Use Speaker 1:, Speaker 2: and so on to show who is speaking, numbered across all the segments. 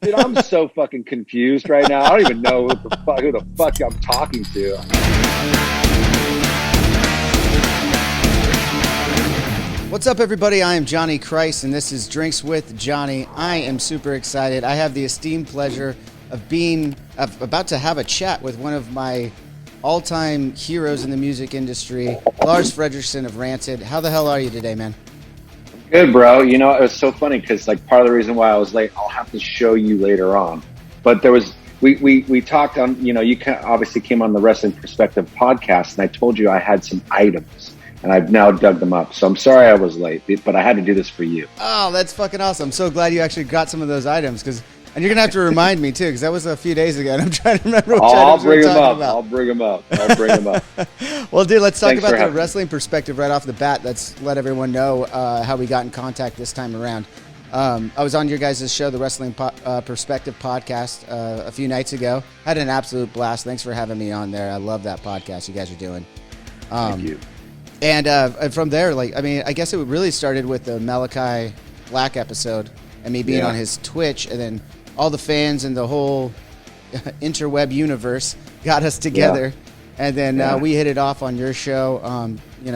Speaker 1: Dude, I'm so fucking confused right now. I don't even know who the fuck I'm talking to.
Speaker 2: What's up, everybody? I am Johnny Christ, and this is Drinks with Johnny. I am super excited. I have the esteemed pleasure of about to have a chat with one of my all-time heroes in the music industry, Lars Frederiksen of Rancid. How the hell are you today, man?
Speaker 1: Good, bro. You know, it was so funny because, like, part of the reason why I was late, I'll have to show you later on. But there was, we talked on, you know, you obviously came on the Wrestling Perspective Podcast, and I told you I had some items, and I've now dug them up. So I'm sorry I was late, but I had to do this for you.
Speaker 2: Oh, that's fucking awesome. I'm so glad you actually got some of those items, and you're going to have to remind me, too, because that was a few days ago, and I'm trying to remember which items we were talking about.
Speaker 1: I'll bring them up.
Speaker 2: Well, dude, let's talk about the
Speaker 1: me.
Speaker 2: wrestling perspective right off the bat. Let's let everyone know how we got in contact this time around. I was on your guys' show, the Wrestling Perspective Podcast, a few nights ago. Had an absolute blast. Thanks for having me on there. I love that podcast you guys are doing.
Speaker 1: Thank you.
Speaker 2: And from there, I guess it really started with the Malachi Black episode and me being on his Twitch, and then all the fans and the whole interweb universe got us together. Yeah. And then we hit it off on your show,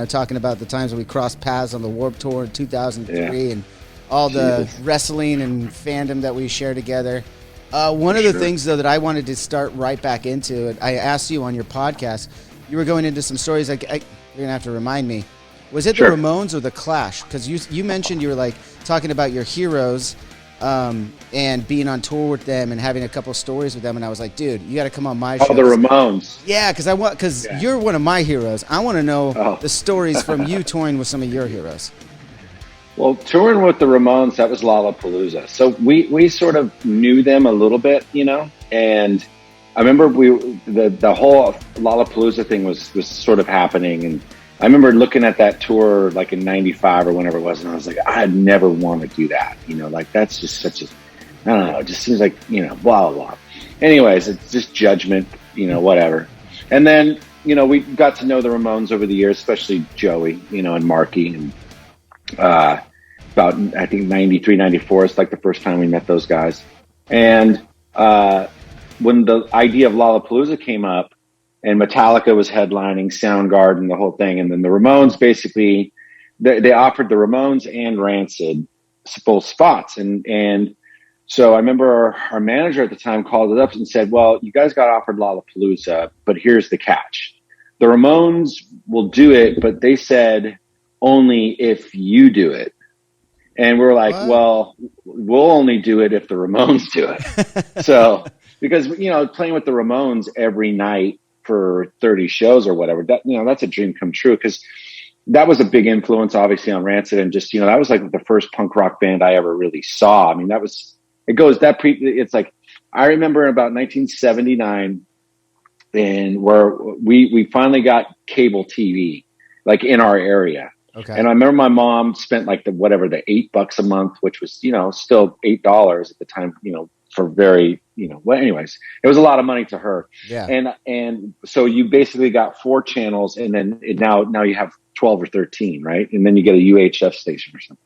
Speaker 2: talking about the times when we crossed paths on the Warped Tour in 2003 and all the wrestling and fandom that we share together. One of the things, though, that I wanted to start right back into, I asked you on your podcast, you were going into some stories, you're going to have to remind me. Was it the Ramones or the Clash? Because you mentioned you were talking about your heroes and being on tour with them and having a couple stories with them, and I was like, dude, you got to come on my show.
Speaker 1: Oh, the Ramones.
Speaker 2: Yeah, because you're one of my heroes. I want to know the stories from you touring with some of your heroes.
Speaker 1: Well, touring with the Ramones, that was Lollapalooza. So we sort of knew them a little bit, and I remember the whole Lollapalooza thing was sort of happening, and I remember looking at that tour in '95 or whenever it was, and I was like, I'd never want to do that. That's just such a, I don't know, it just seems like, blah, blah, blah. Anyways, it's just judgment, whatever. And then, we got to know the Ramones over the years, especially Joey, and Marky, and about, I think, 93, 94 is the first time we met those guys. And when the idea of Lollapalooza came up, and Metallica was headlining, Soundgarden, the whole thing. And then the Ramones, basically, they offered the Ramones and Rancid both spots. And so I remember our manager at the time called it up and said, well, you guys got offered Lollapalooza, but here's the catch. The Ramones will do it, but they said only if you do it. And we're like, well, we'll only do it if the Ramones do it. So, because, playing with the Ramones every night for 30 shows or whatever, that's a dream come true, because that was a big influence, obviously, on Rancid, and just, that was the first punk rock band I ever really saw. I mean, I remember about 1979, and where we finally got cable TV, in our area. Okay. And I remember my mom spent the $8 a month, which was, still $8 at the time, for very, anyways, it was a lot of money to her. Yeah. And so you basically got 4 channels, and then now you have 12 or 13, right? And then you get a UHF station or something.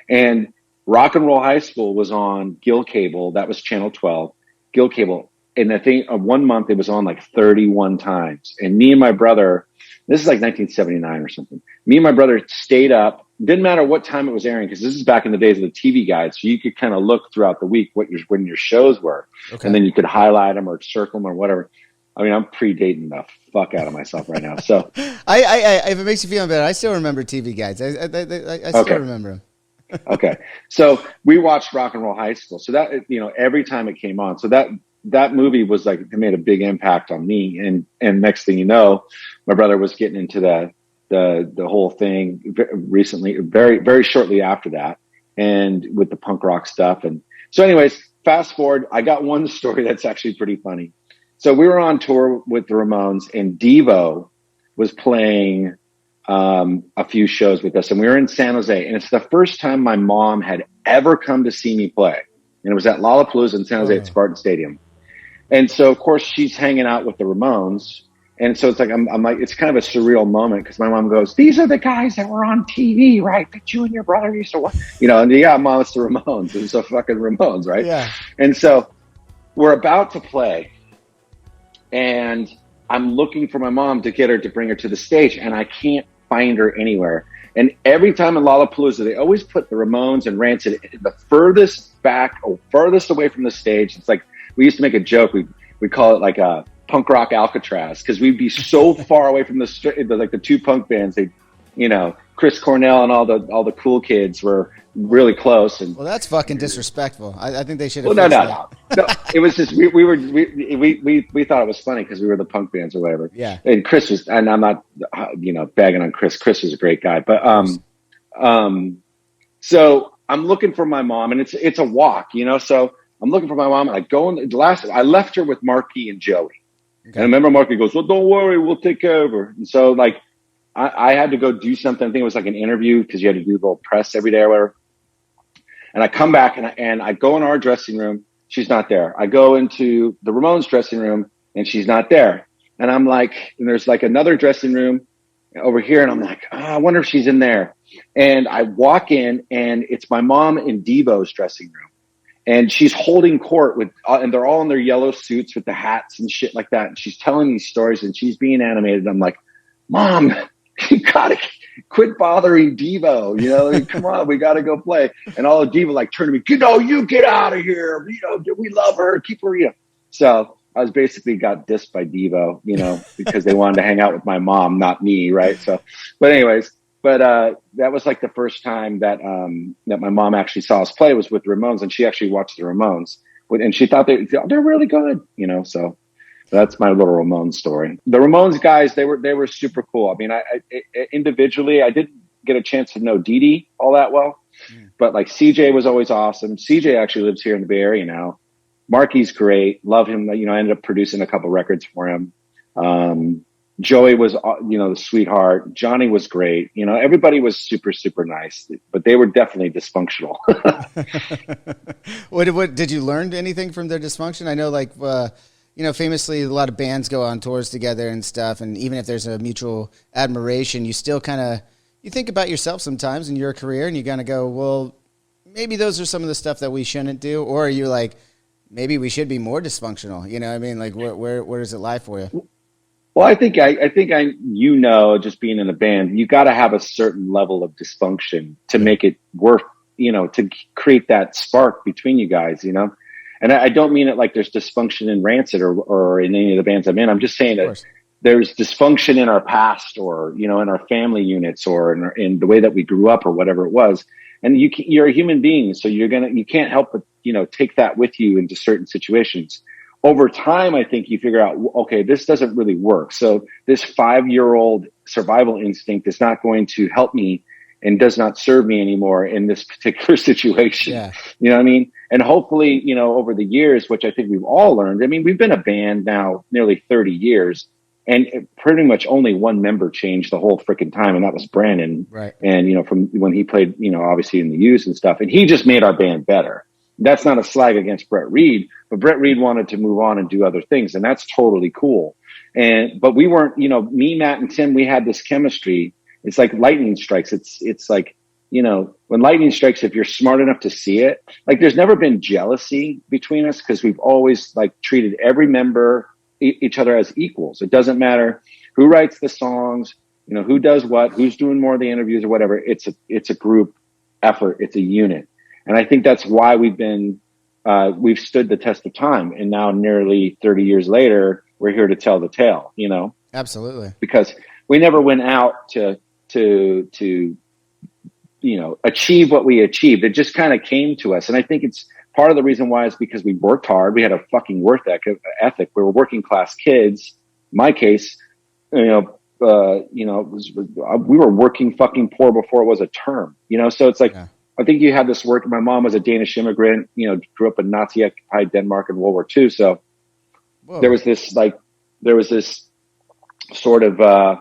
Speaker 1: And Rock and Roll High School was on Gill Cable. That was channel 12, Gill Cable. And I think 1 month it was on 31 times. And me and my brother, this is 1979 or something. Me and my brother stayed up. Didn't matter what time it was airing, because this is back in the days of the TV guide. So you could kind of look throughout the week when your shows were. Okay. And then you could highlight them or circle them or whatever. I mean, I'm predating the fuck out of myself right now. So
Speaker 2: I if it makes you feel better, I still remember TV guides. I still remember them.
Speaker 1: Okay. So we watched Rock and Roll High School. So that, every time it came on. So that movie was it made a big impact on me. And next thing you know, my brother was getting into the whole thing recently, very, very shortly after that, and with the punk rock stuff. And so anyways, fast forward, I got one story that's actually pretty funny. So we were on tour with the Ramones, and DEVO was playing a few shows with us, and we were in San Jose, and it's the first time my mom had ever come to see me play. And it was at Lollapalooza in San Jose at Spartan Stadium. And so, of course, she's hanging out with the Ramones, And so it's like, I'm like, it's kind of a surreal moment because my mom goes, these are the guys that were on TV, right? That you and your brother used to watch, and yeah, Mom, it's the Ramones. It's the fucking Ramones, right?
Speaker 2: Yeah.
Speaker 1: And so we're about to play and I'm looking for my mom to get her to bring her to the stage and I can't find her anywhere. And every time in Lollapalooza, they always put the Ramones and Rancid the furthest back or furthest away from the stage. It's like, we used to make a joke. We call it like a punk rock Alcatraz because we'd be so far away from the two punk bands. Chris Cornell and all the cool kids were really close. And
Speaker 2: well, that's fucking disrespectful. I think they should have.
Speaker 1: Well, no. It was just we thought it was funny because we were the punk bands or whatever.
Speaker 2: Yeah.
Speaker 1: And Chris was, and I'm not bagging on Chris. Chris is a great guy, but so I'm looking for my mom, and it's a walk, So I'm looking for my mom, and I go in I left her with Marky and Joey. Okay. And I remember Marky goes, well, don't worry, we'll take care of her. And so like, I had to go do something. I think it was like an interview because you had to do a little press every day or whatever. And I come back and I go in our dressing room. She's not there. I go into the Ramones dressing room and she's not there. And I'm like, and there's like another dressing room over here. And I'm like, I wonder if she's in there. And I walk in and it's my mom in DEVO's dressing room. And she's holding court and they're all in their yellow suits with the hats and shit like that. And she's telling these stories and she's being animated. I'm like, Mom, you gotta quit bothering DEVO. Come on, we gotta go play. And all of DEVO like turn to me, you get out of here. We love her, keep her. So I was basically got dissed by DEVO, because they wanted to hang out with my mom, not me, right? So, but anyways, that was like the first time that my mom actually saw us play was with the Ramones, and she actually watched the Ramones, and she thought they're really good, So. That's my little Ramones story. The Ramones guys, they were super cool. I mean, I individually, I didn't get a chance to know Dee Dee all that well, but like CJ was always awesome. CJ actually lives here in the Bay Area now. Marky's great. Love him. I ended up producing a couple records for him. Joey was, the sweetheart. Johnny was great. Everybody was super, super nice, but they were definitely dysfunctional.
Speaker 2: What did you learn anything from their dysfunction? I know famously, a lot of bands go on tours together and stuff, and even if there's a mutual admiration, you still you think about yourself sometimes in your career, and you kind of go, well, maybe those are some of the stuff that we shouldn't do, or you're like, maybe we should be more dysfunctional. Like where does it lie for you?
Speaker 1: Well, I think just being in a band, you got to have a certain level of dysfunction to make it worth, to create that spark between you guys, And I don't mean it like there's dysfunction in Rancid or in any of the bands I'm in. I'm just saying that there's dysfunction in our past or, in our family units or in the way that we grew up or whatever it was. And you're a human being. So you can't help but, take that with you into certain situations. Over time, I think you figure out, okay, this doesn't really work. So this 5-year-old survival instinct is not going to help me and does not serve me anymore in this particular situation.
Speaker 2: Yeah.
Speaker 1: You know what I mean? And hopefully, over the years, which I think we've all learned, I mean, we've been a band now nearly 30 years and pretty much only one member changed the whole freaking time. And that was Brandon.
Speaker 2: Right.
Speaker 1: And, from when he played, obviously in the Used and stuff, and he just made our band better. That's not a slag against Bret Reed, but Bret Reed wanted to move on and do other things. And that's totally cool. But we weren't, me, Matt and Tim, we had this chemistry. It's like lightning strikes. It's like, when lightning strikes, if you're smart enough to see it, like there's never been jealousy between us because we've always like treated every member, each other as equals. It doesn't matter who writes the songs, who does what, who's doing more of the interviews or whatever. It's a group effort. It's a unit. And I think that's why we've stood the test of time. And now nearly 30 years later, we're here to tell the tale,
Speaker 2: Absolutely.
Speaker 1: Because we never went out to achieve what we achieved. It just kind of came to us. And I think it's part of the reason why is because we worked hard. We had a fucking work ethic. We were working class kids. In my case, we were working fucking poor before it was a term, so it's like, yeah. I think you had this work. My mom was a Danish immigrant, grew up in Nazi occupied Denmark in World War II. So Whoa. there was this sort of,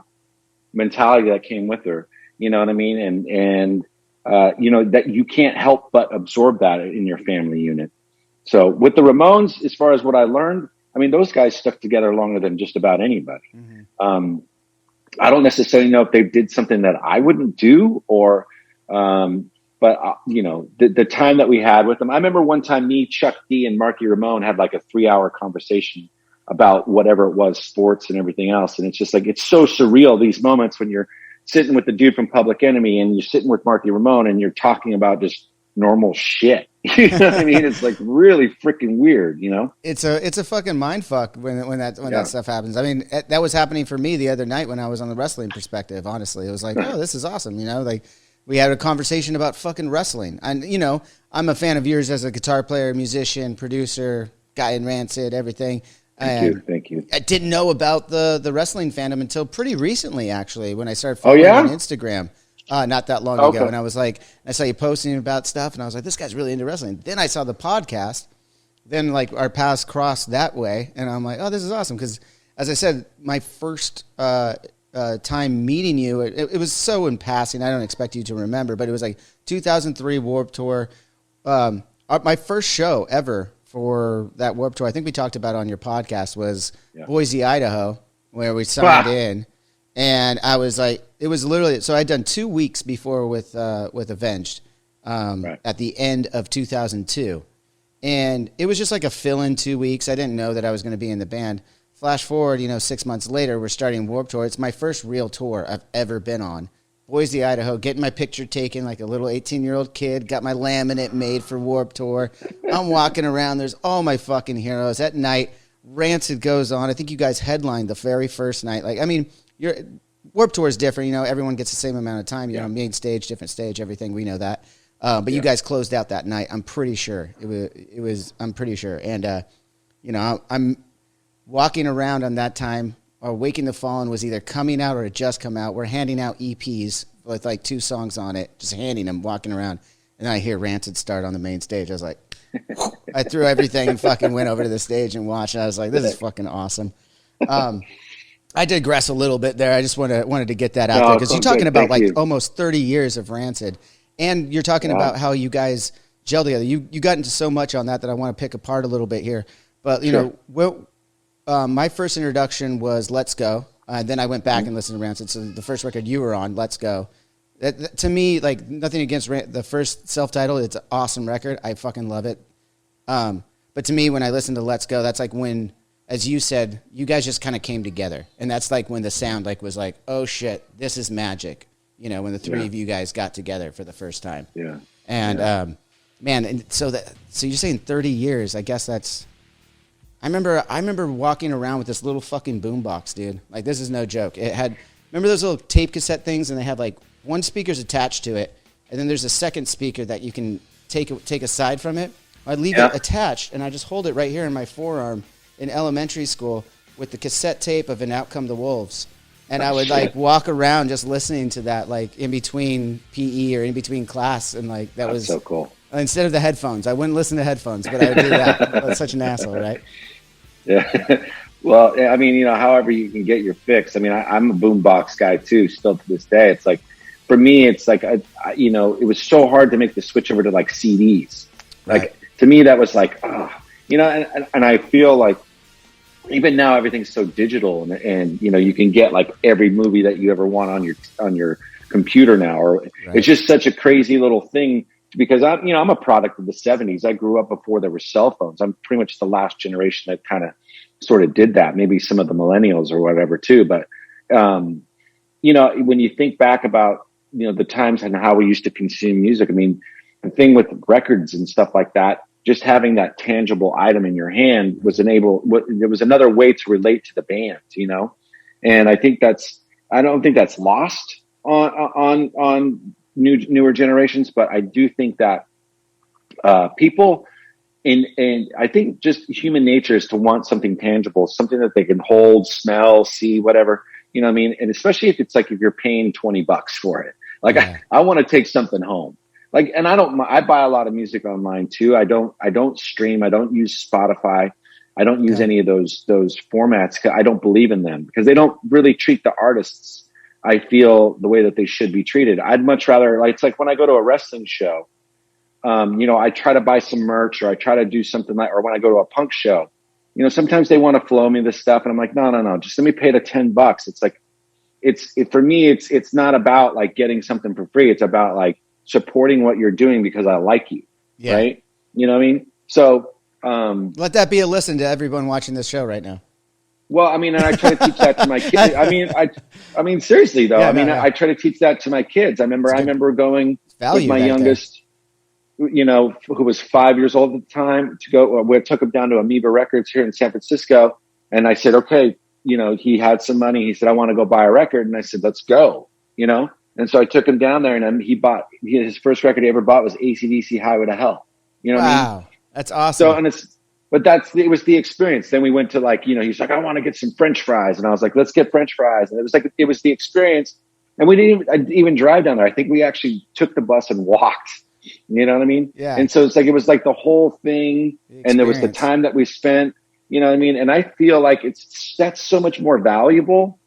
Speaker 1: mentality that came with her, you know what I mean? And that you can't help but absorb that in your family unit. So with the Ramones, as far as what I learned, I mean, those guys stuck together longer than just about anybody.
Speaker 2: Mm-hmm.
Speaker 1: I don't necessarily know if they did something that I wouldn't do, or, but you know, the time that we had with them. I remember one time me, Chuck D, and Marky Ramone had like a 3-hour conversation about whatever it was, sports and everything else. And it's just like, it's so surreal, these moments when you're sitting with the dude from Public Enemy and you're sitting with Marky Ramone and you're talking about just normal shit. You know what I mean? It's like really freaking weird, you know?
Speaker 2: It's a fucking mind fuck when that stuff happens. I mean, that was happening for me the other night when I was on the Wrestling Perspective, honestly. It was like, oh, this is awesome, you know? Like, we had a conversation about fucking wrestling. And, you know, I'm a fan of yours as a guitar player, musician, producer, guy in Rancid, everything.
Speaker 1: Thank you.
Speaker 2: I didn't know about the wrestling fandom until pretty recently, actually, when I started following on Instagram. Not that long ago. And I was like, I saw you posting about stuff, and I was like, this guy's really into wrestling. Then I saw the podcast. Then, like, our paths crossed that way, and I'm like, oh, this is awesome. Because, as I said, my first time meeting you, it was so in passing. I don't expect you to remember, but it was like 2003 Warped Tour. My first show ever for that Warped Tour, I think we talked about on your podcast, was Boise, Idaho, where we signed in. And I was like, it was literally, so I'd done 2 weeks before with Avenged at the end of 2002. And it was just like a fill-in 2 weeks. I didn't know that I was going to be in the band. Flash forward, 6 months later, we're starting Warped Tour. It's my first real tour I've ever been on. Boise, Idaho, getting my picture taken like a little 18-year-old kid, got my laminate made for Warped Tour. I'm walking around. There's all my fucking heroes. At night, Rancid goes on. I think you guys headlined the very first night. Like, I mean, Warped Tour is different. Everyone gets the same amount of time. Main stage, different stage, everything. We know that. But you guys closed out that night. I'm pretty sure it was. I'm pretty sure. And I'm walking around on that time. Waking the Fallen was either coming out or had just come out. We're handing out EPs with like 2 songs on it, just handing them, walking around. And then I hear Rancid start on the main stage. I was like, I threw everything and fucking went over to the stage and watched. I was like, this is fucking awesome. I digress a little bit there. I just wanted to get that out there because you're talking about almost 30 years of Rancid, and you're talking about how you guys gel together. You got into so much on that I want to pick apart a little bit here. But my first introduction was Let's Go. Then I went back and listened to Rancid. So the first record you were on, Let's Go. To me, like, nothing against the first self-titled. It's an awesome record. I fucking love it. But to me, when I listened to Let's Go, that's like when, as you said, you guys just kind of came together. And that's like when the sound was like, oh shit, this is magic. When the three of you guys got together for the first time. Yeah. And man, and so you're saying 30 years. I guess that's. I remember walking around with this little fucking boombox, dude. Like, this is no joke. It had, remember those little tape cassette things, and they had like one speaker's attached to it, and then there's a second speaker that you can take aside from it. I'd leave it attached, and I just hold it right here in my forearm in elementary school with the cassette tape of "And Out Come the Wolves," and I would like walk around just listening to that, like in between PE or in between class, and like that was
Speaker 1: so cool.
Speaker 2: Instead of the headphones, I wouldn't listen to headphones, but I would do that. That's such an asshole, right?
Speaker 1: Yeah. Well, I mean, however you can get your fix. I mean, I'm a boombox guy too, still to this day. It's like, for me, it's like, it was so hard to make the switch over to like CDs. Like, to me, that was like, and I feel like even now everything's so digital and you can get like every movie that you ever want on your computer now, or it's just such a crazy little thing. Because I'm a product of the 70s. I grew up before there were cell phones. I'm pretty much the last generation that kind of sort of did that. Maybe some of the millennials or whatever too. But, when you think back about, the times and how we used to consume music, I mean, the thing with records and stuff like that, just having that tangible item in your hand there was another way to relate to the band, and I don't think that's lost on newer generations, but I do think that people and I think just human nature is to want something tangible, something that they can hold, smell, see, whatever, you know what I mean? And especially if it's like, if you're paying $20 for it, like I want to take something home. Like, and I buy a lot of music online too. I don't stream. I don't use Spotify. I don't use any of those formats. I don't believe in them because they don't really treat the artists, I feel, the way that they should be treated. I'd much rather, it's like when I go to a wrestling show, I try to buy some merch or I try to do something or when I go to a punk show, sometimes they want to flow me this stuff, and I'm like, no, just let me pay the $10. It's like, for me, it's not about like getting something for free. It's about like supporting what you're doing because I like you. Yeah. Right. You know what I mean? So,
Speaker 2: let that be a listen to everyone watching this show right now.
Speaker 1: Well, I mean, and I try to teach that to my kids. I mean, seriously though, I try to teach that to my kids. I remember going with my youngest, who was 5 years old at the time, to go. We took him down to Amoeba Records here in San Francisco, and I said, okay, he had some money. He said, I want to go buy a record, and I said, let's go. And so I took him down there, and he bought his first record he ever bought was AC/DC Highway to Hell. You know what I mean?
Speaker 2: Wow, that's awesome.
Speaker 1: So, it was the experience. Then we went to like, he's like, I want to get some French fries. And I was like, let's get French fries. And it was the experience. And we didn't even drive down there. I think we actually took the bus and walked, you know what I mean?
Speaker 2: Yeah.
Speaker 1: And so it was like the whole thing. And there was the time that we spent, you know what I mean? And I feel like that's so much more valuable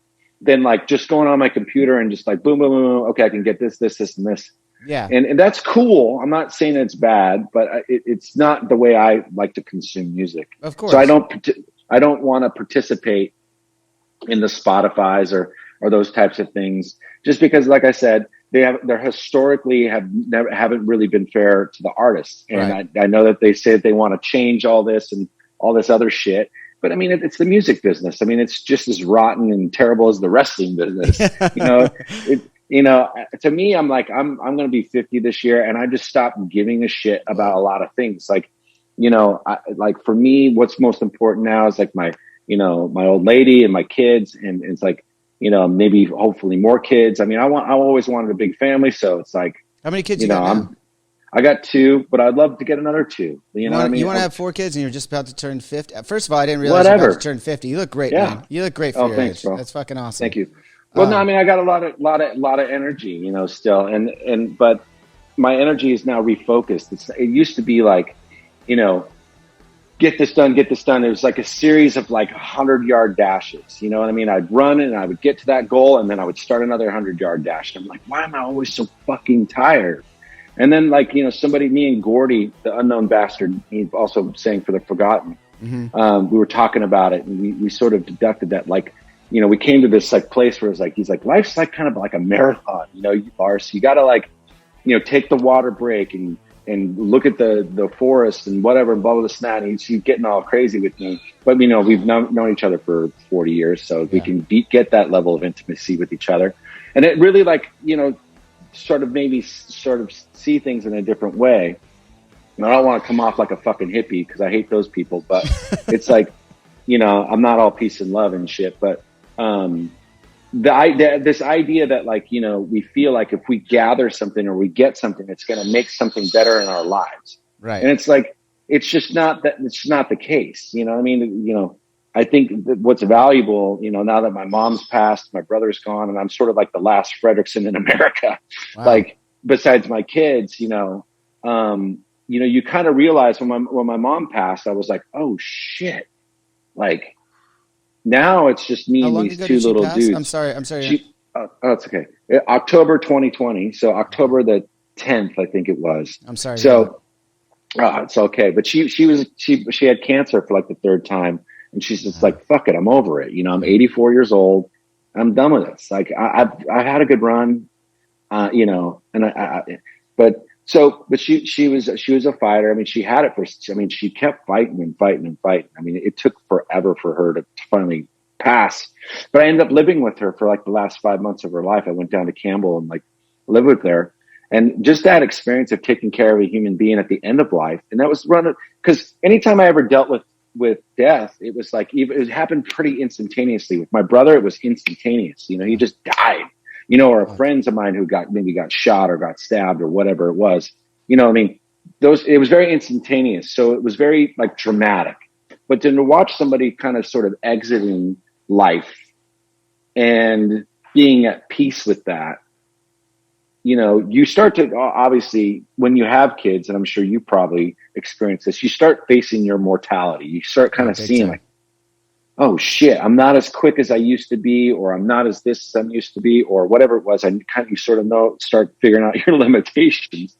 Speaker 1: than like just going on my computer and just like, boom, boom, boom. Okay. I can get this, and this.
Speaker 2: Yeah.
Speaker 1: And that's cool. I'm not saying it's bad, but it's not the way I like to consume music.
Speaker 2: Of course.
Speaker 1: So I don't want to participate in the Spotify's or those types of things, just because, like I said, they're historically haven't really been fair to the artists. And right. I know that they say that they want to change all this and all this other shit. But I mean, it's the music business. I mean, it's just as rotten and terrible as the wrestling business. To me, I'm like, I'm going to be 50 this year, and I just stopped giving a shit about a lot of things. Like, like for me, what's most important now is like my old lady and my kids, and it's like, maybe hopefully more kids. I mean, I always wanted a big family, so it's like,
Speaker 2: how many kids you got now?
Speaker 1: I got 2, but I'd love to get another 2. You know what I mean?
Speaker 2: You want to have 4 kids and you're just about to turn 50? First of all, I didn't realize you were about to turn 50. You look great, man. You look great for your age. Bro. That's fucking awesome.
Speaker 1: Thank you. Well, no, I mean, I got a lot of energy, still. But my energy is now refocused. It used to be like, get this done. It was like a series of like 100-yard dashes. You know what I mean? I'd run and I would get to that goal, and then I would start another 100-yard dash. And I'm like, why am I always so fucking tired? And then like, me and Gordy, the unknown bastard, he also sang for The Forgotten. Mm-hmm. We were talking about it, and we sort of deducted that like, we came to this like place where it's like, he's like, life's like kind of like a marathon, Lars, you got to like, take the water break and look at the forest and whatever, and blah, blah, this, and that. And he's getting all crazy with me. But, we've known each other for 40 years. So we can get that level of intimacy with each other. And it really like, sort of see things in a different way. And I don't want to come off like a fucking hippie, because I hate those people, but it's like, I'm not all peace and love and shit, but, this idea that like, we feel like if we gather something or we get something, it's going to make something better in our lives.
Speaker 2: Right.
Speaker 1: And it's like, it's just not that, it's not the case. You know what I mean? I think that what's valuable, now that my mom's passed, my brother's gone, and I'm sort of like the Lars Frederiksen in America, wow. Like besides my kids, you kind of realize when my mom passed, I was like, oh shit. Like, now it's just me and these 2 little dudes.
Speaker 2: I'm sorry.
Speaker 1: It's okay. October 2020. So October the 10th, I think it was.
Speaker 2: I'm sorry.
Speaker 1: So it's okay. But she had cancer for like the 3rd time, and she's just like, fuck it, I'm over it. I'm 84 years old. I'm done with this. Like I've had a good run, but she was a fighter. I mean, she had it she kept fighting and fighting and fighting. I mean, it took forever for her to finally pass, but I ended up living with her for like the last 5 months of her life. I went down to Campbell and like lived with her, and just that experience of taking care of a human being at the end of life. And that was because anytime I ever dealt with death, it was like, it happened pretty instantaneously. With my brother, it was instantaneous. He just died. Or friends of mine who maybe got shot or got stabbed or whatever it was. It was very instantaneous. So it was very like dramatic. But then to watch somebody kind of sort of exiting life and being at peace with that, you start to, obviously, when you have kids, and I'm sure you probably experience this, you start facing your mortality. You start kind of seeing like, oh shit, I'm not as quick as I used to be, or I'm not as this as I used to be, or whatever it was. You sort of start figuring out your limitations.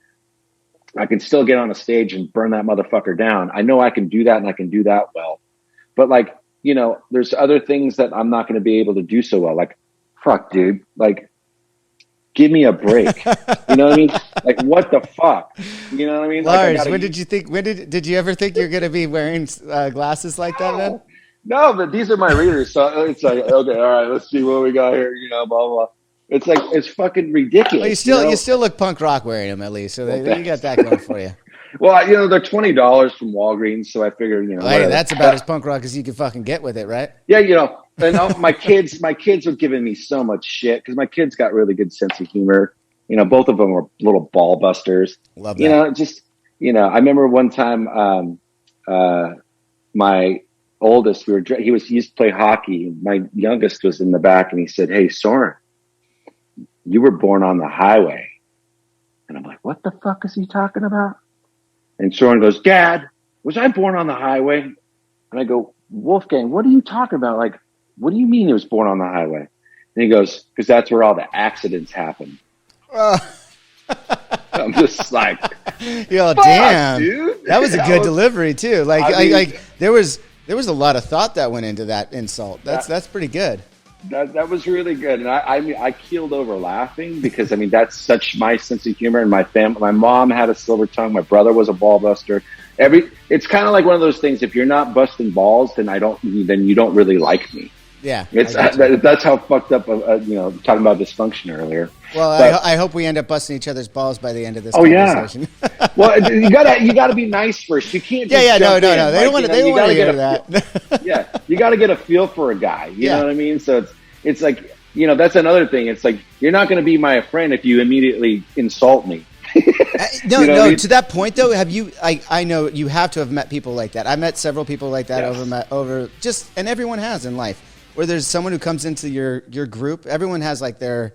Speaker 1: I can still get on a stage and burn that motherfucker down. I know I can do that, and I can do that well. but like, there's other things that I'm not going to be able to do so well. Like, fuck, dude, like, give me a break. You know what I mean? Like, what the fuck? You know what I mean?
Speaker 2: Lars,
Speaker 1: like,
Speaker 2: did you ever think you're going to be wearing glasses like that, man?
Speaker 1: No, but these are my readers. So it's like, okay, all right, let's see what we got here, blah, blah. It's like, it's fucking ridiculous.
Speaker 2: Well, you still look punk rock wearing them, at least. So you got that going for you.
Speaker 1: Well, they're $20 from Walgreens. So I figured,
Speaker 2: hey, that's about as punk rock as you can fucking get with it, right?
Speaker 1: Yeah, and my kids are giving me so much shit because my kids got really good sense of humor. Both of them were little ball busters.
Speaker 2: Love that.
Speaker 1: I remember one time, my oldest, he used to play hockey. My youngest was in the back and he said, "Hey, Soren, you were born on the highway." And I'm like, what the fuck is he talking about? And Soren goes, "Dad, was I born on the highway?" And I go, "Wolfgang, what are you talking about? Like, what do you mean he was born on the highway?" And he goes, "Because that's where all the accidents happen." I'm just like,
Speaker 2: damn,
Speaker 1: dude.
Speaker 2: That was a good delivery too. Like there was a lot of thought that went into that insult. That's pretty good.
Speaker 1: That was really good, and I keeled over laughing because that's such my sense of humor. And my family, my mom had a silver tongue. My brother was a ball buster. It's kind of like one of those things. If you're not busting balls, then you don't really like me.
Speaker 2: Yeah,
Speaker 1: that's how fucked up. Talking about dysfunction earlier.
Speaker 2: Well, I hope we end up busting each other's balls by the end of this conversation.
Speaker 1: Yeah. Well, you gotta be nice first. You can't. Just
Speaker 2: no. They don't want to hear that.
Speaker 1: Yeah, you got to get a feel for a guy. You know what I mean? So it's like, that's another thing. It's like, you're not going to be my friend if you immediately insult me.
Speaker 2: No. To that point though, have you? I know you have to have met people like that. I met several people like that and everyone has in life where there's someone who comes into your group. Everyone has like their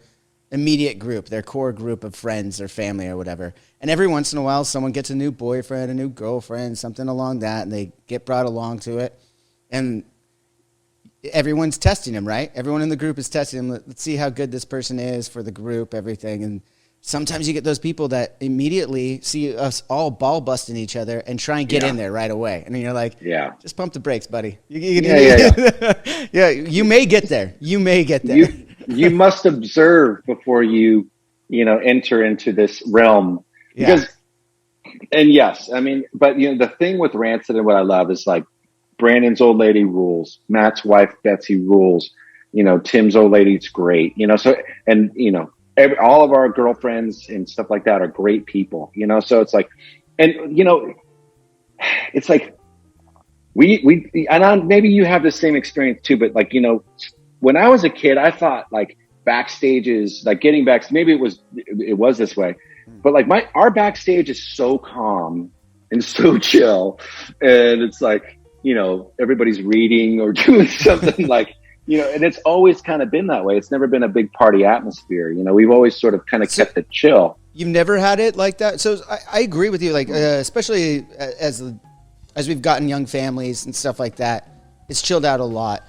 Speaker 2: immediate group, their core group of friends or family or whatever. And every once in a while, someone gets a new boyfriend, a new girlfriend, something along that, and they get brought along to it. And everyone's testing him, right? Everyone in the group is testing him. Let's see how good this person is for the group, everything. And sometimes you get those people that immediately see us all ball busting each other and try and get in there right away. And then you're like, just pump the brakes, buddy. Yeah, you may get there.
Speaker 1: You must observe before you enter into this realm. Because, and yes, but the thing with Rancid and what I love is like, Brandon's old lady rules. Matt's wife, Betsy, rules. Tim's old lady's great. So, and, all of our girlfriends and stuff like that are great people, so it's like, and, it's like, maybe you have the same experience too, but like, when I was a kid, I thought like backstage is like getting back. Maybe it was this way, but like our backstage is so calm and so chill. And it's like, everybody's reading or doing something like, and it's always kind of been that way. It's never been a big party atmosphere. We've always sort of kind of kept it chill.
Speaker 2: You've never had it like that. So I agree with you. Like, especially as we've gotten young families and stuff like that, it's chilled out a lot.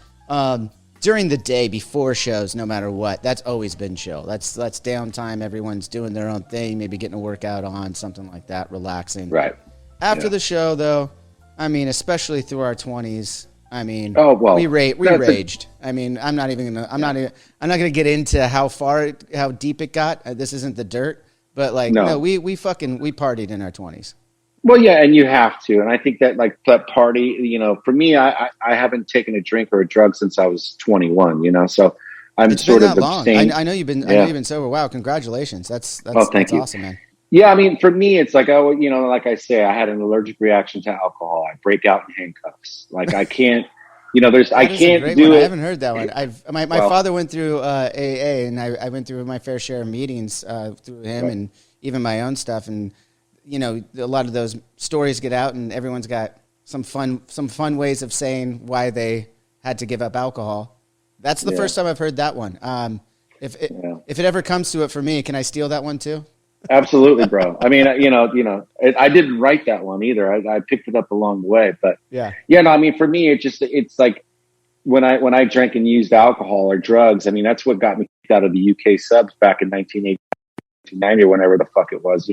Speaker 2: During the day before shows, no matter what, that's always been chill. That's downtime. Everyone's doing their own thing, maybe getting a workout on, something like that, relaxing.
Speaker 1: Right.
Speaker 2: After the show, though, especially through our 20s, we raged. I'm not gonna get into how deep it got. This isn't the dirt, but we partied in our 20s.
Speaker 1: Well, yeah, and you have to. And I think that like that party, for me, I haven't taken a drink or a drug since I was 21, so I'm
Speaker 2: it's
Speaker 1: sort
Speaker 2: been
Speaker 1: of
Speaker 2: that long.
Speaker 1: abstained.
Speaker 2: I know you've been sober. Wow, congratulations. That's
Speaker 1: thank you.
Speaker 2: Awesome, man.
Speaker 1: Yeah, for me, it's like, like I say, I had an allergic reaction to alcohol. I break out in handcuffs. Like I can't, I can't do it.
Speaker 2: I haven't heard that one. My father went through AA, and I went through my fair share of meetings through him, and even my own stuff. And a lot of those stories get out, and everyone's got some fun ways of saying why they had to give up alcohol. That's the first time I've heard that one. If it ever comes to it for me, can I steal that one too?
Speaker 1: Absolutely, bro. I didn't write that one either. I picked it up along the way, but for me, it's like when I drank and used alcohol or drugs. That's what got me kicked out of the UK subs back in 1980, 1990, or whenever the fuck it was.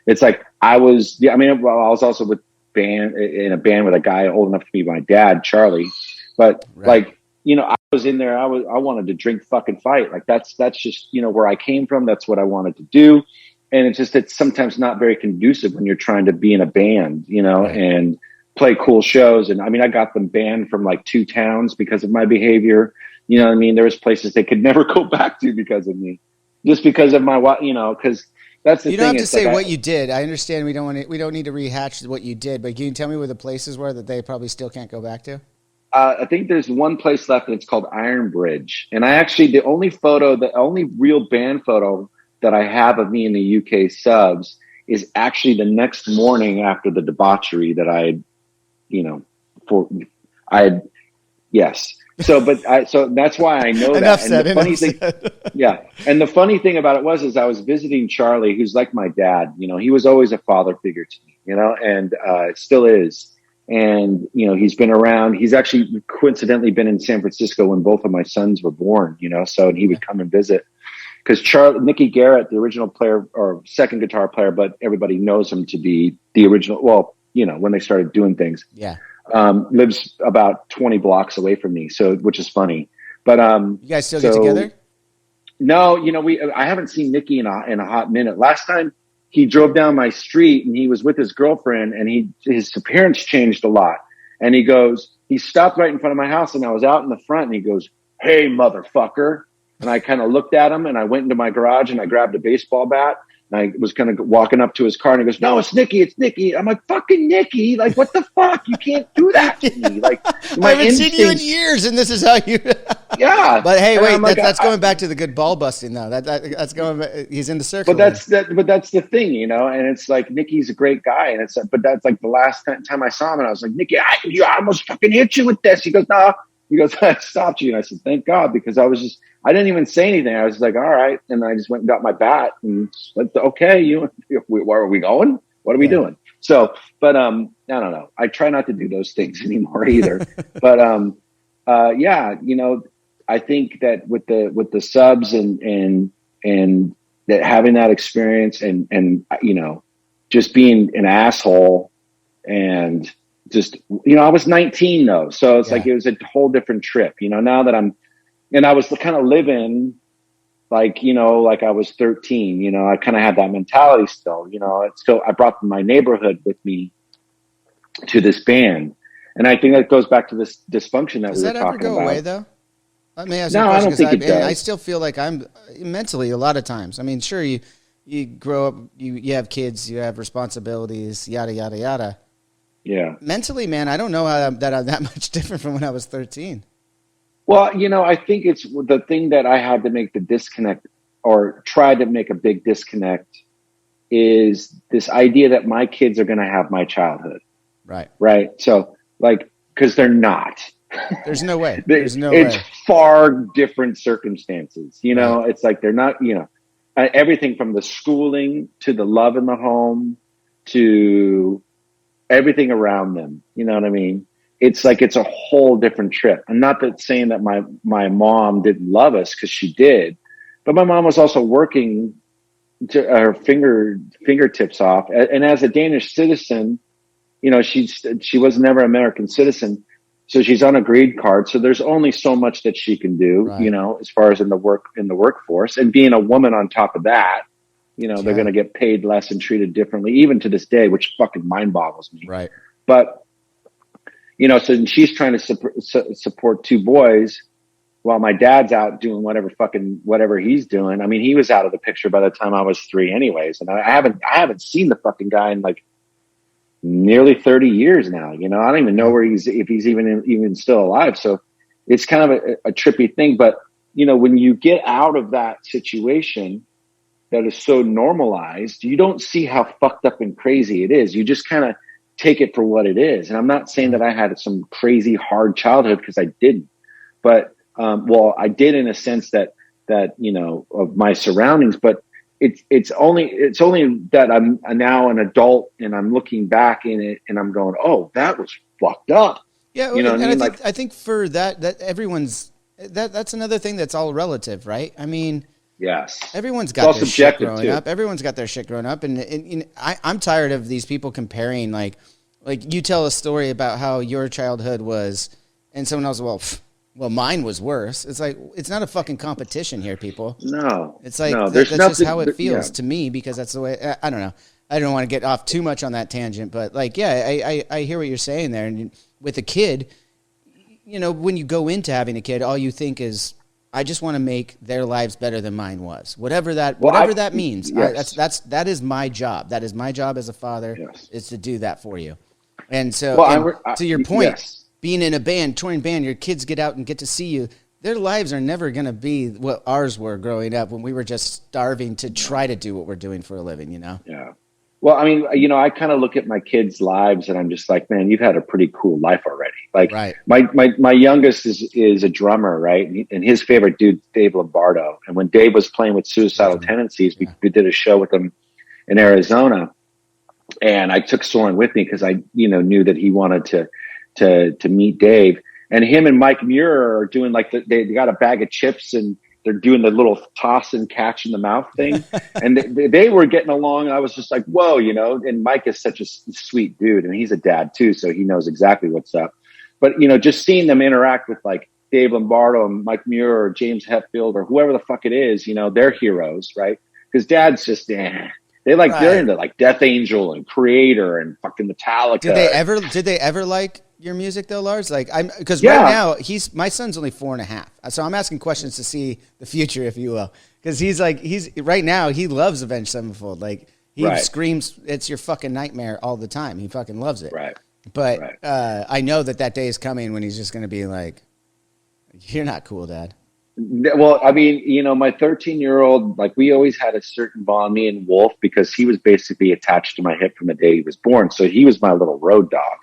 Speaker 1: It's like I was also with in a band with a guy old enough to be my dad, Charlie. But like, you know, I was in there. I wanted to drink, fucking fight. Like that's just, you know, where I came from. That's what I wanted to do. And it's sometimes not very conducive when you're trying to be in a band, you know, and play cool shows. And I mean, I got them banned from like 2 towns because of my behavior. You know what I mean? There was places they could never go back to because of me, just because of my, you know, because that's the thing.
Speaker 2: You don't have to say what you did. I understand we don't need to rehash what you did, but can you tell me where the places were that they probably still can't go back to?
Speaker 1: I think there's one place left, and it's called Iron Bridge. And the only real band photo that I have of me in the UK subs is actually the next morning after the debauchery that yes. So that's why I know that. And the funny thing, yeah. And the funny thing about it was I was visiting Charlie, who's like my dad. You know, he was always a father figure to me, you know, and still is. And, you know, he's been around. He's actually coincidentally been in San Francisco when both of my sons were born, you know, so, and he would come and visit. Because Nicky Garrett, the original player or second guitar player, but everybody knows him to be the original. Well, you know, when they started doing things, lives about 20 blocks away from me. So, which is funny. But
Speaker 2: you guys still get together?
Speaker 1: No, you know, I haven't seen Nicky in a hot minute. Last time he drove down my street and he was with his girlfriend, and his appearance changed a lot. And he stopped right in front of my house, and I was out in the front, and he goes, "Hey, motherfucker." And I kind of looked at him, and I went into my garage and I grabbed a baseball bat, and I was kind of walking up to his car, and he goes, "No, it's Nicky, it's Nicky." I'm like, "Fucking Nicky, like what the fuck? You can't do that to me." Like,
Speaker 2: I haven't seen you in years, and this is how you.
Speaker 1: Yeah,
Speaker 2: but hey, wait, that's going back to the good ball busting though. That's going. He's in the circle.
Speaker 1: But that's the thing, you know. And it's like Nicky's a great guy, and but that's like the last time I saw him, and I was like, "Nicky, I almost fucking hit you with this." He goes, "No." He goes, "I stopped you." And I said, "Thank God," because I didn't even say anything. I was like, "All right." And I just went and got my bat and like, "Okay, where are we going? What are we doing?" So, but, I don't know. I try not to do those things anymore either. But, yeah, you know, I think that with the subs and that having that experience and, you know, just being an asshole and, just, you know, I was 19 though. So it's like, it was a whole different trip, you know, now that I was kind of living like, you know, like I was 13, you know, I kind of had that mentality still, you know, I brought my neighborhood with me to this band. And I think that goes back to this dysfunction that we were talking about. Does that ever go away though?
Speaker 2: Let me ask you a question, I don't think it does. I still feel like I'm mentally a lot of times. I mean, sure, you grow up, you have kids, you have responsibilities, yada, yada, yada.
Speaker 1: Yeah.
Speaker 2: Mentally, man, I don't know how I'm that much different from when I was 13.
Speaker 1: Well, you know, I think it's the thing that I had to make the disconnect or try to make a big disconnect is this idea that my kids are going to have my childhood.
Speaker 2: Right.
Speaker 1: Right. So like, cause they're not.
Speaker 2: There's no way.
Speaker 1: It's far different circumstances. You know, It's like, they're not, you know, everything from the schooling to the love in the home to everything around them. You know what I mean? It's like, it's a whole different trip. I'm not saying that my mom didn't love us, because she did, but my mom was also working to her fingertips off. And as a Danish citizen, you know, she was never an American citizen. So she's on a green card. So there's only so much that she can do, you know, as far as in the workforce, and being a woman on top of that, you know, they're going to get paid less and treated differently, even to this day, which fucking mind boggles me.
Speaker 2: Right.
Speaker 1: But, you know, so she's trying to support 2 boys while my dad's out doing whatever he's doing. I mean, he was out of the picture by the time I was 3 anyways. And I haven't seen the fucking guy in like nearly 30 years now. You know, I don't even know if he's even still alive. So it's kind of a trippy thing. But, you know, when you get out of that situation that is so normalized, you don't see how fucked up and crazy it is. You just kind of take it for what it is. And I'm not saying that I had some crazy hard childhood, because I didn't, but, well, I did in a sense that, you know, of my surroundings, but it's only that I'm now an adult and I'm looking back in it and I'm going, oh, that was fucked up.
Speaker 2: Yeah.
Speaker 1: You know what I mean?
Speaker 2: I think for that everyone's, that's another thing that's all relative, right? I mean,
Speaker 1: yes,
Speaker 2: everyone's got their shit growing up. Everyone's got their shit growing up. And I'm tired of these people comparing like Like you tell a story about how your childhood was, and someone else, well, mine was worse. It's like, it's not a fucking competition here, people.
Speaker 1: No.
Speaker 2: It's like,
Speaker 1: no,
Speaker 2: that's
Speaker 1: nothing,
Speaker 2: just how it feels
Speaker 1: yeah.
Speaker 2: to me, because that's the way, I don't know. I don't want to get off too much on that tangent, but like, yeah, I hear what you're saying there. And with a kid, you know, when you go into having a kid, all you think is, I just want to make their lives better than mine was. Whatever that means.
Speaker 1: Yes.
Speaker 2: That is my job. That is my job as a father,
Speaker 1: Yes.
Speaker 2: is to do that for you. And so, to your point,
Speaker 1: yes.
Speaker 2: being in a band, touring band, your kids get out and get to see you. Their lives are never going to be what ours were growing up, when we were just starving to try to do what we're doing for a living, you know?
Speaker 1: Yeah. Well, I mean, you know, I kind of look at my kids' lives and I'm just like, man, you've had a pretty cool life already. Like
Speaker 2: Right.
Speaker 1: my youngest is a drummer, right? And his favorite dude's Dave Lombardo. And when Dave was playing with Suicidal Tendencies, we did a show with him in Arizona. And I took Soren with me because I, you know, knew that he wanted to meet Dave. And him and Mike Muir are doing like they got a bag of chips and they're doing the little toss and catch in the mouth thing. And they were getting along. And I was just like, whoa, you know, and Mike is such a sweet dude and he's a dad too. So he knows exactly what's up. But, you know, just seeing them interact with like Dave Lombardo and Mike Muir or James Hetfield or whoever the fuck it is, you know, they're heroes, right? Because dad's just, they like, they're into like Death Angel and Creator and fucking Metallica.
Speaker 2: Did they ever like your music though, Lars? Like, because
Speaker 1: Yeah.
Speaker 2: right now my son's only 4.5, so I'm asking questions to see the future, if you will. Because he's right now he loves Avenged Sevenfold. Like he
Speaker 1: Right.
Speaker 2: screams, "It's your fucking nightmare" all the time. He fucking loves it.
Speaker 1: Right.
Speaker 2: But
Speaker 1: Right.
Speaker 2: I know that day is coming when he's just going to be like, "You're not cool, Dad."
Speaker 1: Well, I mean, you know, my 13-year-old, like we always had a certain bond, me and Wolf, because he was basically attached to my hip from the day he was born. So he was my little road dog.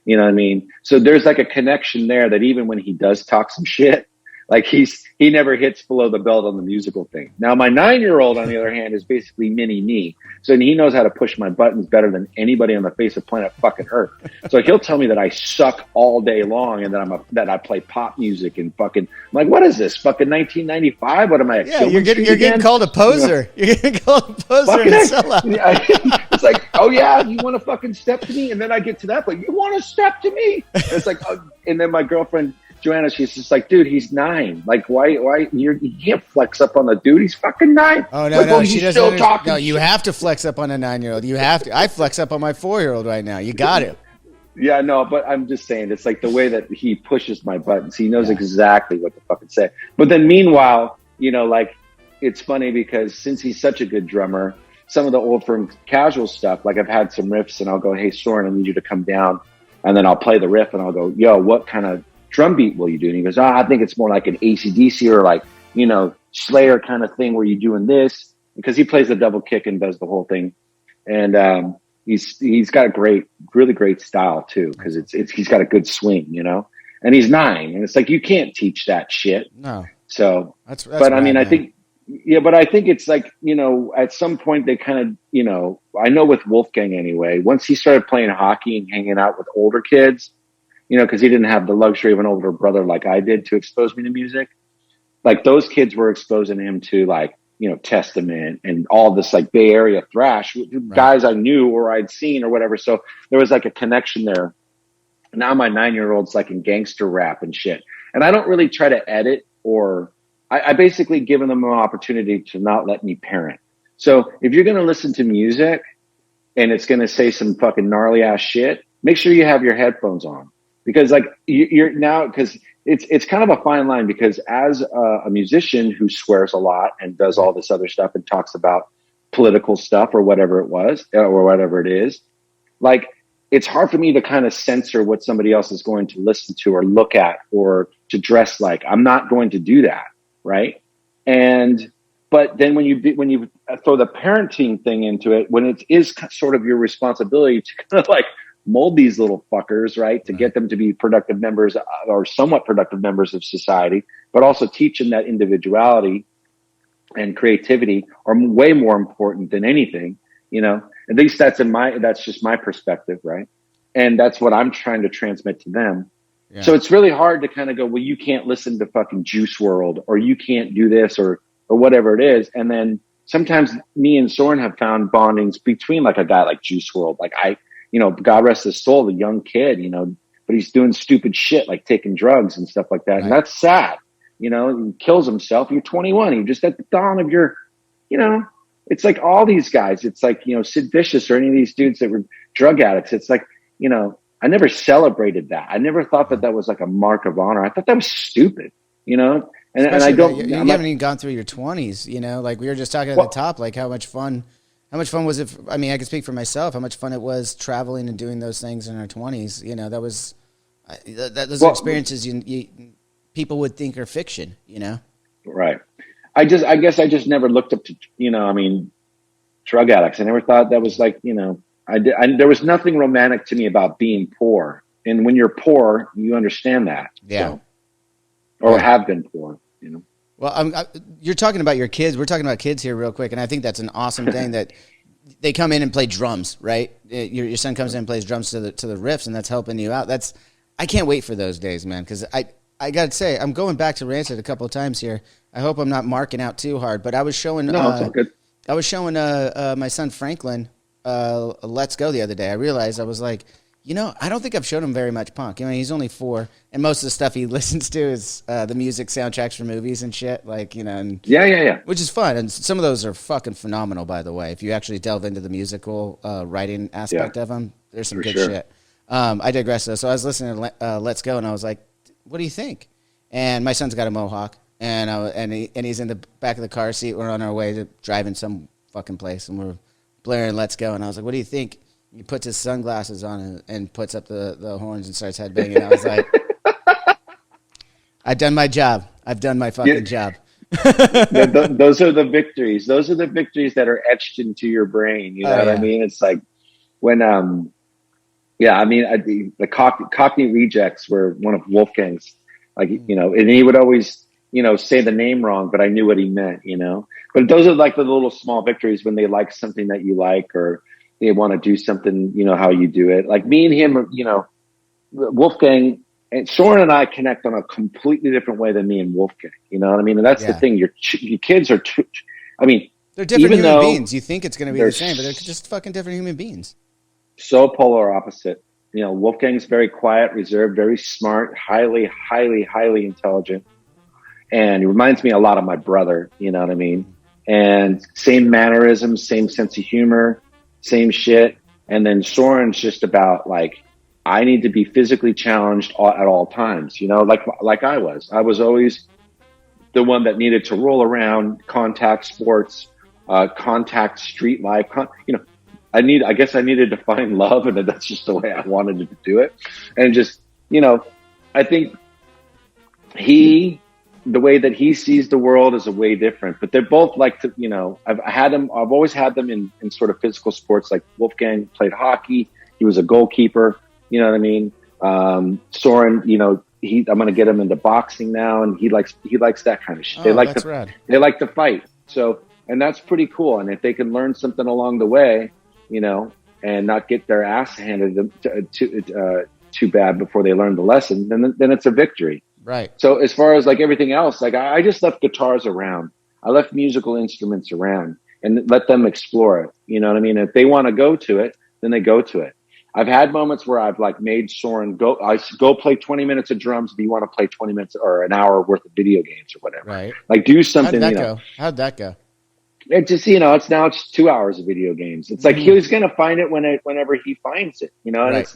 Speaker 1: You know what I mean? So there's like a connection there that even when he does talk some shit, like he never hits below the belt on the musical thing. Now my 9-year-old, on the other hand, is basically mini me. So he knows how to push my buttons better than anybody on the face of planet fucking Earth. So he'll tell me that I suck all day long and that I play pop music and fucking, I'm like, what is this? Fucking 1995? What am I?
Speaker 2: Yeah, you're getting called a poser. You know? You're getting called a poser and a sellout.
Speaker 1: It's like, oh yeah, you want to fucking step to me? And then I get to that, but you want to step to me? And it's like, and then my girlfriend Joanna, she's just like, dude, he's 9. Like, why you can't flex up on the dude? He's fucking 9.
Speaker 2: Oh no,
Speaker 1: like,
Speaker 2: no, she doesn't. No, you
Speaker 1: shit.
Speaker 2: have to flex up on a 9-year-old. You have to. I flex up on my 4-year-old right now. You got to.
Speaker 1: Yeah, no, but I'm just saying, it's like the way that he pushes my buttons. He knows exactly what to fucking say. But then meanwhile, you know, like, it's funny because since he's such a good drummer, some of the old firm casual stuff, like I've had some riffs and I'll go, hey, Soren, I need you to come down. And then I'll play the riff and I'll go, yo, what kind of drum beat will you do? And he goes, I think it's more like an AC/DC or like, you know, Slayer kind of thing where you're doing this, because he plays the double kick and does the whole thing. And, he's got a really great style too. Cause he's got a good swing, you know, and he's 9 and it's like, you can't teach that shit.
Speaker 2: No.
Speaker 1: So,
Speaker 2: that's
Speaker 1: but I mean,
Speaker 2: man.
Speaker 1: I think it's like, you know, at some point they kind of, you know, I know with Wolfgang anyway, once he started playing hockey and hanging out with older kids, you know, because he didn't have the luxury of an older brother like I did to expose me to music. Like those kids were exposing him to like, you know, Testament and all this like Bay Area thrash, guys I knew or I'd seen or whatever. So there was like a connection there. Now my 9-year-old's like in gangster rap and shit. And I don't really try to edit or I basically given them an opportunity to not let me parent. So if you're going to listen to music and it's going to say some fucking gnarly ass shit, make sure you have your headphones on. Because like you're now, because it's kind of a fine line, because as a musician who swears a lot and does all this other stuff and talks about political stuff or whatever it was or whatever it is, like it's hard for me to kind of censor what somebody else is going to listen to or look at or to dress like. I'm not going to do that, right? But then when you throw the parenting thing into it, when it is sort of your responsibility to kind of like mold these little fuckers, right? To get them to be productive members or somewhat productive members of society, but also teach them that individuality and creativity are way more important than anything, you know, at least that's just my perspective. Right. And that's what I'm trying to transmit to them. Yeah. So it's really hard to kind of go, well, you can't listen to fucking Juice WRLD or you can't do this or whatever it is. And then sometimes me and Soren have found bondings between like a guy like Juice WRLD. Like God rest his soul, the young kid, but he's doing stupid shit like taking drugs and stuff like that. Right. And that's sad. He kills himself. You're 21. You're just at the dawn of your, it's like all these guys. It's like, Sid Vicious or any of these dudes that were drug addicts. It's like, I never celebrated that. I never thought that was like a mark of honor. I thought that was stupid, And I don't.
Speaker 2: You haven't even gone through your 20s, like we were just talking at the top, like how much fun was it? I mean, I can speak for myself. How much fun it was traveling and doing those things in our 20s. That was those experiences people would think are fiction.
Speaker 1: Right. I guess I just never looked up to drug addicts. I never thought that was like there was nothing romantic to me about being poor. And when you're poor, you understand that.
Speaker 2: Yeah.
Speaker 1: Or have been poor.
Speaker 2: Well, you're talking about your kids. We're talking about kids here real quick, and I think that's an awesome thing that they come in and play drums, right? Your son comes in and plays drums to the riffs, and that's helping you out. I can't wait for those days, man, because I got to say, I'm going back to Rancid a couple of times here. I hope I'm not marking out too hard, but I was showing
Speaker 1: it's all good.
Speaker 2: I was showing my son Franklin Let's Go the other day. I realized, I was like, I don't think I've shown him very much punk. He's only 4, and most of the stuff he listens to is the music soundtracks for movies and shit, like, and
Speaker 1: yeah,
Speaker 2: which is fun. And some of those are fucking phenomenal, by the way. If you actually delve into the musical writing aspect of them, there's some good shit. I digress though. So I was listening to Let's Go, and I was like, "What do you think?" And my son's got a mohawk, and he's in the back of the car seat. We're on our way to driving some fucking place, and we're blaring Let's Go. And I was like, "What do you think?" He puts his sunglasses on and puts up the horns and starts headbanging. I was like, I've done my job. I've done my fucking job.
Speaker 1: Those are the victories. Those are the victories that are etched into your brain. You know what I mean? It's like when, the Cockney Rejects were one of Wolfgang's, and he would always, say the name wrong, but I knew what he meant, But those are like the little small victories when they like something that you like, or they want to do something, how you do it. Like me and him, Wolfgang and Soren and I connect on a completely different way than me and Wolfgang. You know what I mean? And that's the thing. Your kids are,
Speaker 2: they're different human beings. You think it's going to be the same, but they're just fucking different human beings.
Speaker 1: So polar opposite. Wolfgang's very quiet, reserved, very smart, highly, highly, highly intelligent. And he reminds me a lot of my brother. You know what I mean? And same mannerisms, same sense of humor. Same shit. And then Soren's just about like, I need to be physically challenged at all times, like I was. I was always the one that needed to roll around, contact sports, contact street life. I guess I needed to find love, and that's just the way I wanted to do it. And just, I think the way that he sees the world is a way different, but they're both like, I've always had them in sort of physical sports. Like Wolfgang played hockey. He was a goalkeeper. You know what I mean? Soren, I'm going to get him into boxing now. And he likes that kind of shit. They like to fight. So, and that's pretty cool. And if they can learn something along the way, and not get their ass handed them too bad before they learn the lesson, then it's a victory.
Speaker 2: Right.
Speaker 1: So as far as like everything else, like I just left guitars around. I left musical instruments around and let them explore it. You know what I mean? If they want to go to it, then they go to it. I've had moments where I've like made Soren go play 20 minutes of drums if you want to play 20 minutes or an hour worth of video games or whatever.
Speaker 2: Right.
Speaker 1: Like do something.
Speaker 2: How'd that go?
Speaker 1: It just, it's 2 hours of video games. It's like he's going to find it whenever he finds it, and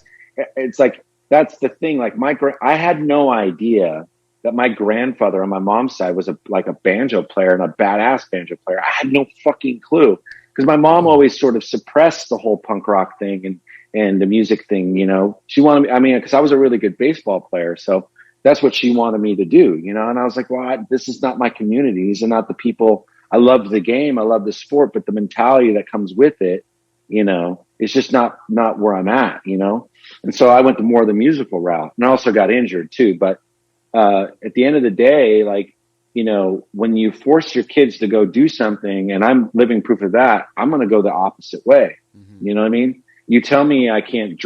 Speaker 1: it's like, that's the thing. Like I had no idea that my grandfather on my mom's side was a banjo player and a badass banjo player. I had no fucking clue because my mom always sort of suppressed the whole punk rock thing and the music thing. She wanted me, because I was a really good baseball player. So that's what she wanted me to do, and I was like, well, this is not my community. These are not the people. I love the game. I love the sport, but the mentality that comes with it, it's just not where I'm at, And so I went to more of the musical route, and I also got injured too. But at the end of the day, like, when you force your kids to go do something, and I'm living proof of that, I'm going to go the opposite way. Mm-hmm. You know what I mean? You tell me I can't,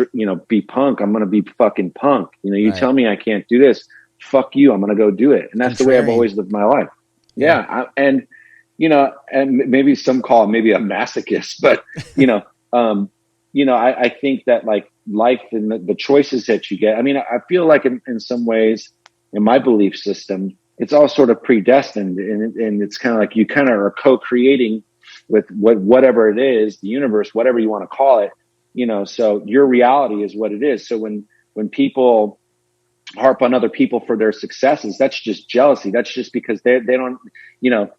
Speaker 1: be punk. I'm going to be fucking punk. You tell me I can't do this. Fuck you. I'm going to go do it. And that's the way I've always lived my life. Yeah. And maybe some call it maybe a masochist, but, I think that like life and the choices that you get, I mean, I feel like in some ways in my belief system, it's all sort of predestined, and it's kind of like you kind of are co-creating with whatever it is, the universe, whatever you want to call it, so your reality is what it is. So when people harp on other people for their successes, that's just jealousy. That's just because they don't,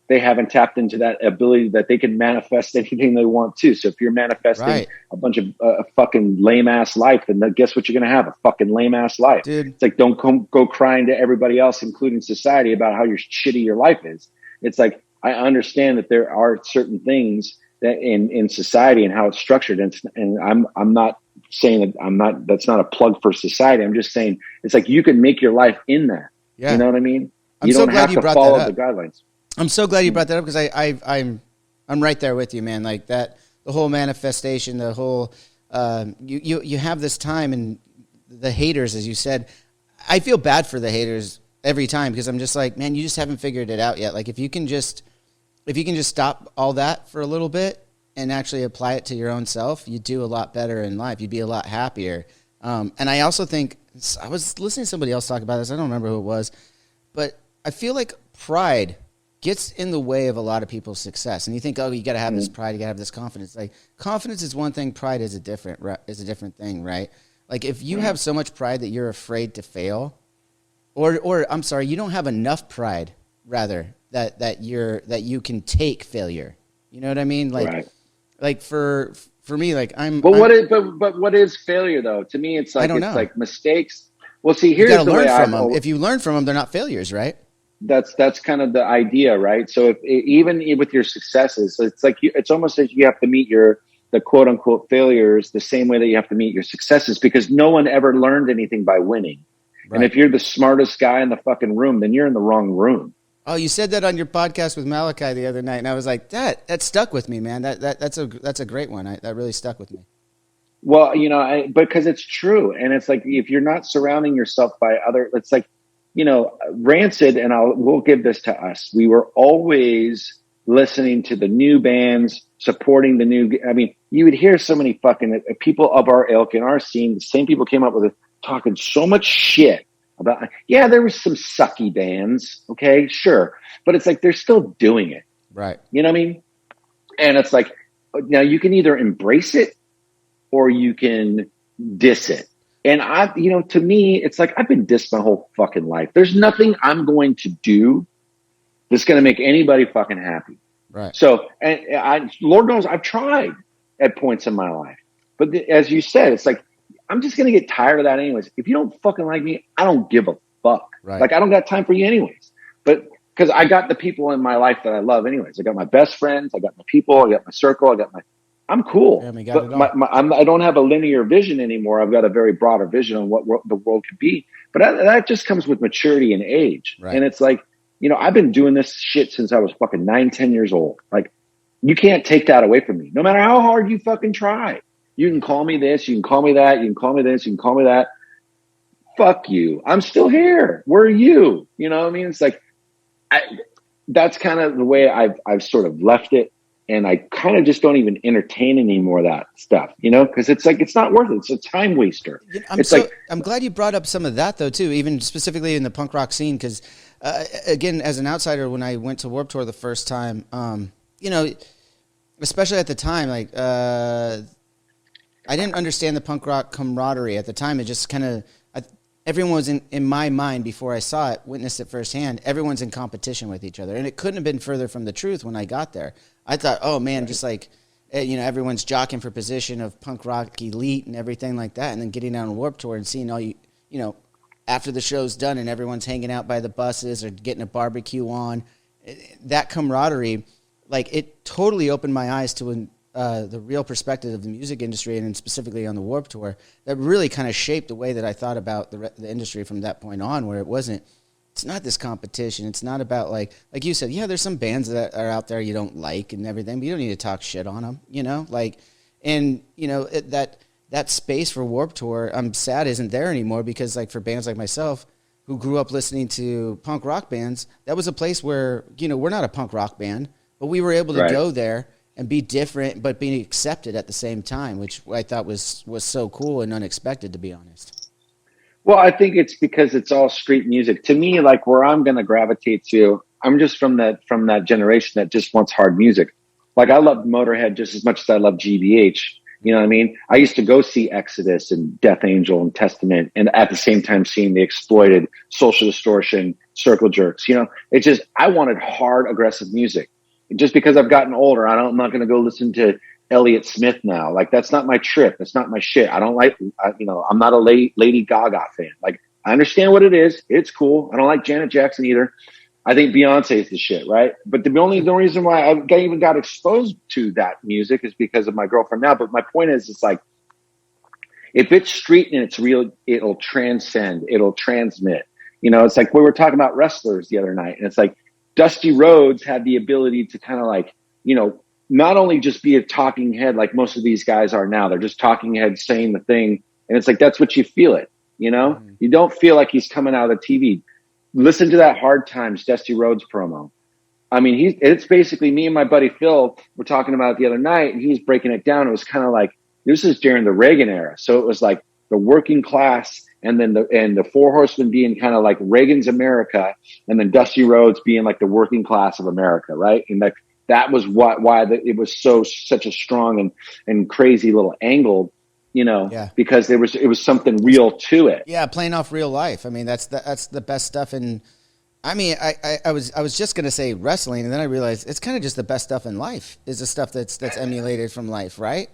Speaker 1: they haven't tapped into that ability that they can manifest anything they want to. So if you're manifesting a bunch of fucking lame ass life, then guess what you're going to have? A fucking lame ass life.
Speaker 2: Dude.
Speaker 1: It's like, don't go crying to everybody else, including society, about how shitty your life is. It's like, I understand that there are certain things that in society and how it's structured. And I'm not saying that that's not a plug for society. I'm just saying it's like you can make your life in that. Yeah. You know what I mean? You don't have to follow the guidelines.
Speaker 2: I'm so glad you brought that up, because I'm right there with you, man. Like that, the whole manifestation, the whole you have this time, and the haters, as you said, I feel bad for the haters every time, because I'm just like, man, you just haven't figured it out yet. Like if you can just stop all that for a little bit and actually apply it to your own self, you'd do a lot better in life. You'd be a lot happier. And I also think, I was listening to somebody else talk about this. I don't remember who it was, but I feel like pride gets in the way of a lot of people's success. And you think, oh, you got to have this pride, you got to have this confidence. Like confidence is one thing, pride is a different thing, right? Like if you have so much pride that you're afraid to fail, or I'm sorry, you don't have enough pride, rather, that you can take failure. You know what I mean? Like, like for me, like
Speaker 1: But what is failure though? To me, it's like like mistakes. Well, see, here's the way
Speaker 2: from them. If you learn from them, they're not failures, right?
Speaker 1: That's kind of the idea, right? So even with your successes, it's like it's almost like you have to meet the quote unquote failures the same way that you have to meet your successes, because no one ever learned anything by winning. Right. And if you're the smartest guy in the fucking room, then you're in the wrong room. Oh,
Speaker 2: you said that on your podcast with Malachi the other night, and I was like, that stuck with me, man. That's a great one. That really stuck with me.
Speaker 1: Well, because it's true, and it's like if you're not surrounding yourself by other, it's like, Rancid, and we'll give this to us. We were always listening to the new bands, supporting the new. I mean, you would hear so many fucking people of our ilk in our scene. The same people came up with it, talking so much shit about, there was some sucky bands. Okay, sure. But it's like, they're still doing it.
Speaker 2: Right.
Speaker 1: You know what I mean? And it's like, now you can either embrace it or you can diss it. And to me, it's like, I've been dissed my whole fucking life. There's nothing I'm going to do that's going to make anybody fucking happy.
Speaker 2: Right.
Speaker 1: So, and Lord knows I've tried at points in my life, but as you said, it's like, I'm just going to get tired of that anyways. If you don't fucking like me, I don't give a fuck.
Speaker 2: Right.
Speaker 1: Like, I don't got time for you anyways. But because I got the people in my life that I love anyways. I got my best friends. I got my people. I got my circle. I'm cool.
Speaker 2: Yeah,
Speaker 1: but I don't have a linear vision anymore. I've got a very broader vision on what the world could be. But that just comes with maturity and age.
Speaker 2: Right.
Speaker 1: And it's like, I've been doing this shit since I was fucking 9-10 years old. Like, you can't take that away from me. No matter how hard you fucking try. You can call me this, you can call me that, you can call me this, you can call me that. Fuck you. I'm still here. Where are you? You know what I mean? It's like, that's kind of the way I've sort of left it. And I kind of just don't even entertain any more of that stuff, because it's like, it's not worth it. It's a time waster.
Speaker 2: I'm glad you brought up some of that though, too, even specifically in the punk rock scene. Because again, as an outsider, when I went to Warped Tour the first time, especially at the time, like, I didn't understand the punk rock camaraderie at the time. It just kind of, everyone was in my mind before I saw it, witnessed it firsthand. Everyone's in competition with each other. And it couldn't have been further from the truth when I got there. I thought, oh man, just like, everyone's jockeying for position of punk rock elite and everything like that. And then getting out on Warped Tour and seeing all after the show's done and everyone's hanging out by the buses or getting a barbecue on, that camaraderie, like it totally opened my eyes to the real perspective of the music industry, and specifically on the Warped Tour, that really kind of shaped the way that I thought about the industry from that point on, where it's not this competition. It's not about like you said, there's some bands that are out there you don't like and everything, but you don't need to talk shit on them, that space for Warped Tour, I'm sad isn't there anymore, because like for bands like myself who grew up listening to punk rock bands, that was a place where, we're not a punk rock band, but we were able to go there and be different, but being accepted at the same time, which I thought was so cool and unexpected, to be honest.
Speaker 1: Well, I think it's because it's all street music. To me, like where I'm going to gravitate to, I'm just from that generation that just wants hard music. Like I loved Motorhead just as much as I love GBH. You know what I mean? I used to go see Exodus and Death Angel and Testament, and at the same time seeing the Exploited, Social Distortion, Circle Jerks. You know, it's just I wanted hard, aggressive music. Just because I've gotten older, I'm not going to go listen to Elliott Smith now. Like that's not my trip. That's not my shit. I don't like. I'm not a Lady Gaga fan. Like I understand what it is. It's cool. I don't like Janet Jackson either. I think Beyonce is the shit, right? But the only reason why I even got exposed to that music is because of my girlfriend now. But my point is, it's like, if it's street and it's real, it'll transcend, it'll transmit. You know, it's like we were talking about wrestlers the other night, and it's like Dusty Rhodes had the ability to kind of like, you know, not only just be a talking head like most of these guys are now. They're just talking heads saying the thing, and it's like that's what you feel it. You know, you don't feel like he's coming out of the TV. Listen to that Hard Times Dusty Rhodes promo. I mean, it's basically me and my buddy Phil were talking about it the other night, and he was breaking it down. It was kind of like, this is during the Reagan era. So it was like the working class and then the Four Horsemen being kind of like Reagan's America, and then Dusty Rhodes being like the working class of America. Right. And that was why it was such a strong and crazy little angle. You know, because it was something real to it.
Speaker 2: Yeah, playing off real life. I mean, that's the best stuff. And I mean, I was just gonna say wrestling, and then I realized it's kind of just the best stuff in life is the stuff that's emulated from life, right?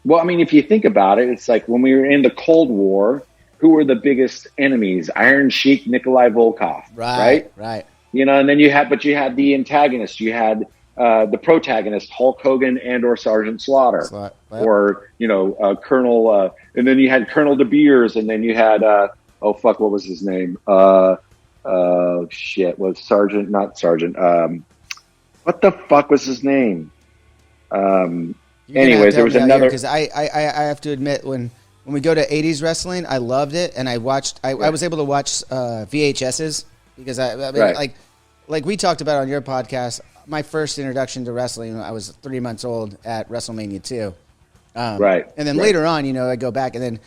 Speaker 1: Well, I mean, if you think about it, it's like when we were in the Cold War, who were the biggest enemies? Iron Sheik, Nikolai Volkov, right? You know, and then you had the antagonist. You had the protagonist, Hulk Hogan and or Sergeant Slaughter, or, you know, Colonel, and then you had Colonel De Beers, and then you had, what was his name? Was Sergeant, not Sergeant. What the fuck was his name? Anyways, there was another.
Speaker 2: Because I have to admit, when we go to 80s wrestling, I loved it, and I was able to watch VHSs because I mean, like we talked about on your podcast. My first introduction to wrestling, I was 3 months old at WrestleMania 2. And then later on, you know, I go back, and then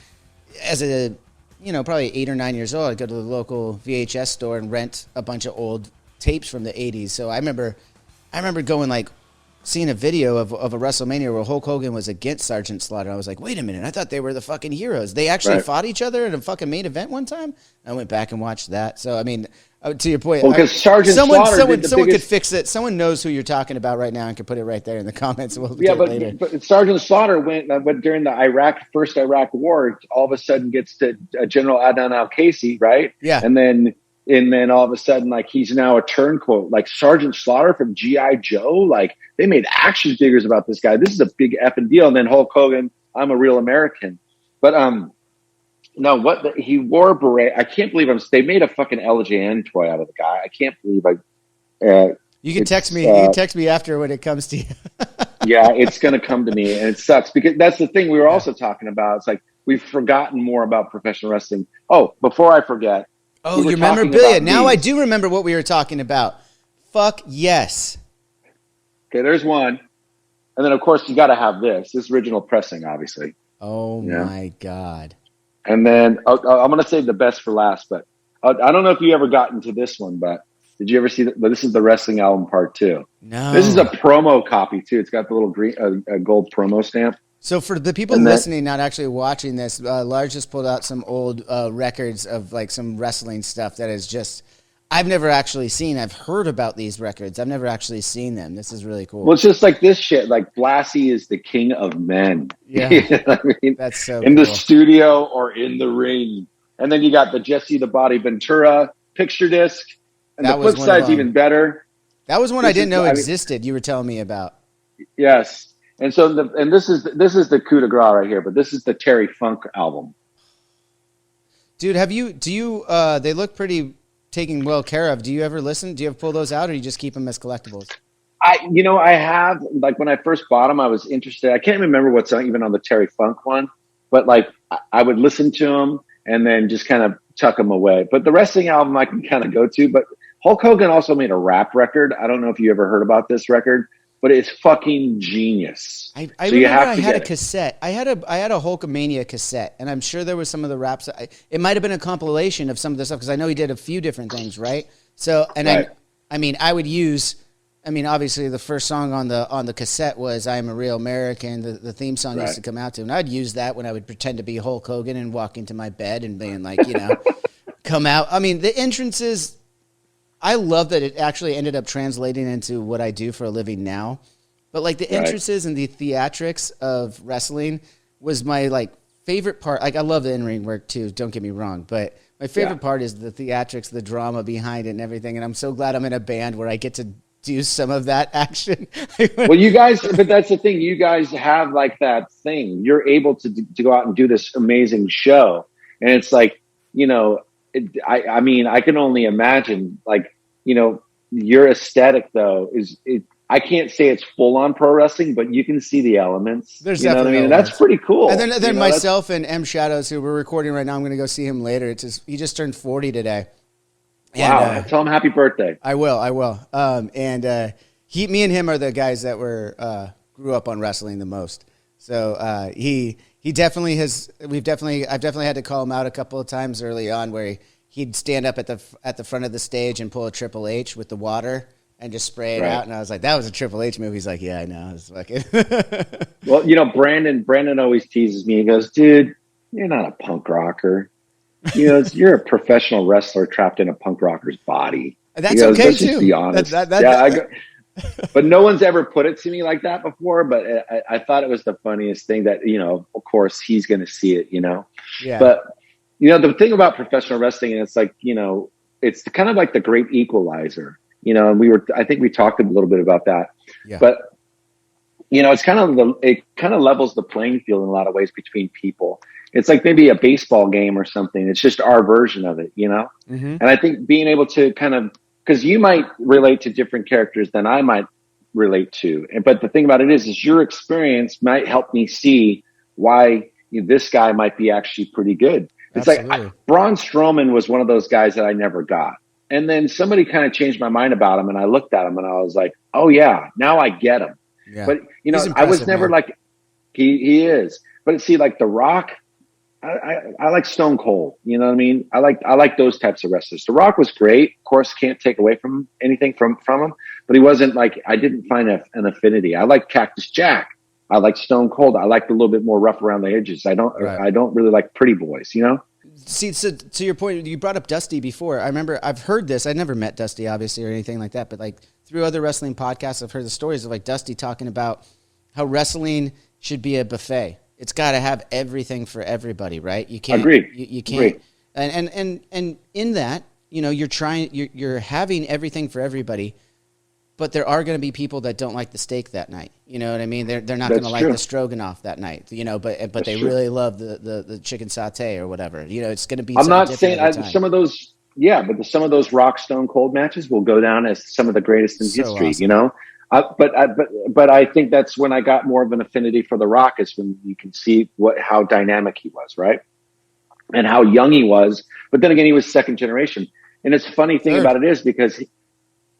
Speaker 2: as a, you know, probably 8 or 9 years old, I'd go to the local VHS store and rent a bunch of old tapes from the 80s. So I remember going, like, seeing a video of a WrestleMania where Hulk Hogan was against Sergeant Slaughter. I was like, wait a minute, I thought they were the fucking heroes. They actually fought each other in a fucking main event one time? I went back and watched that. So, I mean, to your point,
Speaker 1: because Sergeant Slaughter
Speaker 2: someone could fix it. Someone knows who you're talking about right now and could put it right there in the comments. We'll get it later.
Speaker 1: But Sergeant Slaughter went during the first Iraq War. All of a sudden, gets to General Adnan al-Qaisi, right?
Speaker 2: Yeah,
Speaker 1: and then all of a sudden, like he's now a turncoat, like Sergeant Slaughter from G.I. Joe. Like they made action figures about this guy. This is a big effing deal. And then Hulk Hogan, I'm a real American. But no, he wore a beret. I can't believe they made a fucking LJN toy out of the guy. I can't believe
Speaker 2: you can text me. You can text me after when it comes to you.
Speaker 1: Yeah, it's going to come to me, and it sucks because that's the thing we were also talking about. It's like we've forgotten more about professional wrestling. Oh, before I forget.
Speaker 2: Oh, your memorabilia. Now I do remember what we were talking about. Fuck yes.
Speaker 1: Okay, there's one. And then, of course, you got to have this. This original pressing, obviously.
Speaker 2: Oh, my God.
Speaker 1: And then I'm going to save the best for last, but I don't know if you ever got into this one, but did you ever see that? But this is the wrestling album part 2.
Speaker 2: No.
Speaker 1: This is a promo copy, too. It's got the little green, gold promo stamp.
Speaker 2: So for the people listening, not actually watching this, Lars just pulled out some old records of like some wrestling stuff that is just I've never actually seen. I've heard about these records. I've never actually seen them. This is really cool.
Speaker 1: Well, it's just like this shit. Like Blassie is the king of men.
Speaker 2: Yeah,
Speaker 1: you know what I mean?
Speaker 2: That's so
Speaker 1: in the studio or in the ring. And then you got the Jesse the Body Ventura picture disc, and the flip side's even better.
Speaker 2: That was one I didn't know existed. You were telling me about.
Speaker 1: Yes, and so this is the coup de grace right here. But this is the Terry Funk album.
Speaker 2: Dude, do you? They look pretty taken well care of. Do you ever listen? Do you ever pull those out, or do you just keep them as collectibles?
Speaker 1: I have, like, when I first bought them, I was interested. I can't remember what's even on the Terry Funk one, but like I would listen to them and then just kind of tuck them away. But the wrestling album I can kind of go to. But Hulk Hogan also made a rap record. I don't know if you ever heard about this record. but it's fucking genius.
Speaker 2: I remember I had a cassette. I had a Hulkamania cassette, and I'm sure there was some of the raps. It might have been a compilation of some of the stuff because I know he did a few different things, right? So, and right. I would use. Obviously, the first song on the cassette was "I Am a Real American." The theme song used to come out to, and I'd use that when I would pretend to be Hulk Hogan and walk into my bed and being like, come out. The entrances. I love that it actually ended up translating into what I do for a living now. But like the entrances and the theatrics of wrestling was my favorite part. Like I love the in-ring work too. Don't get me wrong, but my favorite part is the theatrics, the drama behind it, and everything. And I'm so glad I'm in a band where I get to do some of that action.
Speaker 1: Well, you guys, but that's the thing. You guys have like that thing. You're able to go out and do this amazing show, and it's like I can only imagine your aesthetic though is it. I can't say it's full on pro wrestling, but you can see the elements.
Speaker 2: There's definitely
Speaker 1: elements. That's pretty cool.
Speaker 2: And then myself and M Shadows, who we're recording right now, I'm going to go see him later. He just turned 40 today.
Speaker 1: Wow! And, tell him happy birthday.
Speaker 2: I will. Me and him are the guys that grew up on wrestling the most. So he definitely has. I've definitely had to call him out a couple of times early on where he'd stand up at the front of the stage and pull a Triple H with the water and just spray it out. And I was like, that was a Triple H move. He's like, yeah, I know. It's fucking.
Speaker 1: Well, Brandon always teases me. He goes, dude, you're not a punk rocker. You're a professional wrestler trapped in a punk rocker's body.
Speaker 2: That's okay
Speaker 1: let's
Speaker 2: too.
Speaker 1: Just be honest. But no one's ever put it to me like that before. But I thought it was the funniest thing that, of course he's going to see it,
Speaker 2: Yeah.
Speaker 1: But, the thing about professional wrestling, and it's like, it's kind of like the Great Equalizer, and I think we talked a little bit about that, but it kind of levels the playing field in a lot of ways between people. It's like maybe a baseball game or something. It's just our version of it,
Speaker 2: Mm-hmm.
Speaker 1: And I think being able to because you might relate to different characters than I might relate to. But the thing about it is your experience might help me see why this guy might be actually pretty good. It's
Speaker 2: Absolutely.
Speaker 1: like Braun Strowman was one of those guys that I never got. And then somebody kind of changed my mind about him, and I looked at him and I was like, oh yeah, now I get him.
Speaker 2: Yeah.
Speaker 1: But I was never like he is. But see, like The Rock, I like Stone Cold. You know what I mean? I like those types of wrestlers. The Rock was great. Of course, can't take away from anything from him, but he wasn't I didn't find an affinity. I like Cactus Jack. I like Stone Cold. I like a little bit more rough around the edges. I don't really like pretty boys,
Speaker 2: See, so to your point, you brought up Dusty before. I remember I've heard this. I never met Dusty, obviously, or anything like that, but through other wrestling podcasts, I've heard the stories of Dusty talking about how wrestling should be a buffet. It's got to have everything for everybody, right? You can't.
Speaker 1: Agreed.
Speaker 2: You can't.
Speaker 1: Agreed.
Speaker 2: And in that, you're having everything for everybody, but there are going to be people that don't like the steak that night. You know what I mean? They're not going to like the stroganoff that night. But they really love the chicken satay or whatever. It's going to be.
Speaker 1: I'm not saying some of those. Yeah, but some of those Rock Stone Cold matches will go down as some of the greatest in history.
Speaker 2: Awesome.
Speaker 1: But I think that's when I got more of an affinity for The Rock, is when you can see how dynamic he was, right? And how young he was. But then again, he was second generation. And it's funny thing about it is because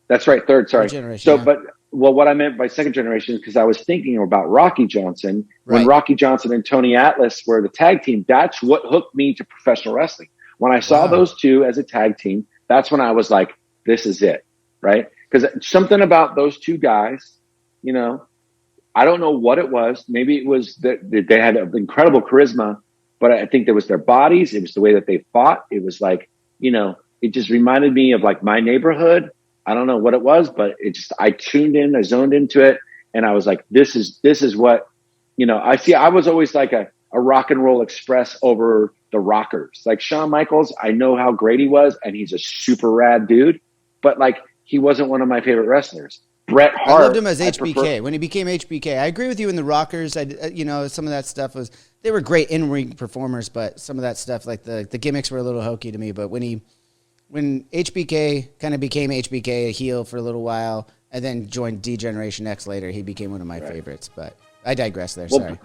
Speaker 1: that's right. Third generation. So, but what I meant by second generation is because I was thinking about Rocky Johnson. When Rocky Johnson and Tony Atlas were the tag team, that's what hooked me to professional wrestling. When I saw those two as a tag team, that's when I was like, this is it, right? Because something about those two guys, I don't know what it was. Maybe it was that they had an incredible charisma, but I think there was their bodies. It was the way that they fought. It was it just reminded me of My Neighborhood. I don't know what it was, but I tuned in, I zoned into it, and I was like, this is what, I was always like a rock and roll express over the rockers. Like Shawn Michaels, I know how great he was, and he's a super rad dude, but he wasn't one of my favorite wrestlers. Bret Hart.
Speaker 2: I loved him as HBK. When he became HBK, I agree with you in the Rockers. Some of that stuff they were great in-ring performers, but some of that stuff, the gimmicks were a little hokey to me. But when HBK kind of became HBK, a heel for a little while, and then joined D-Generation X later, he became one of my favorites. But I digress there. Sorry.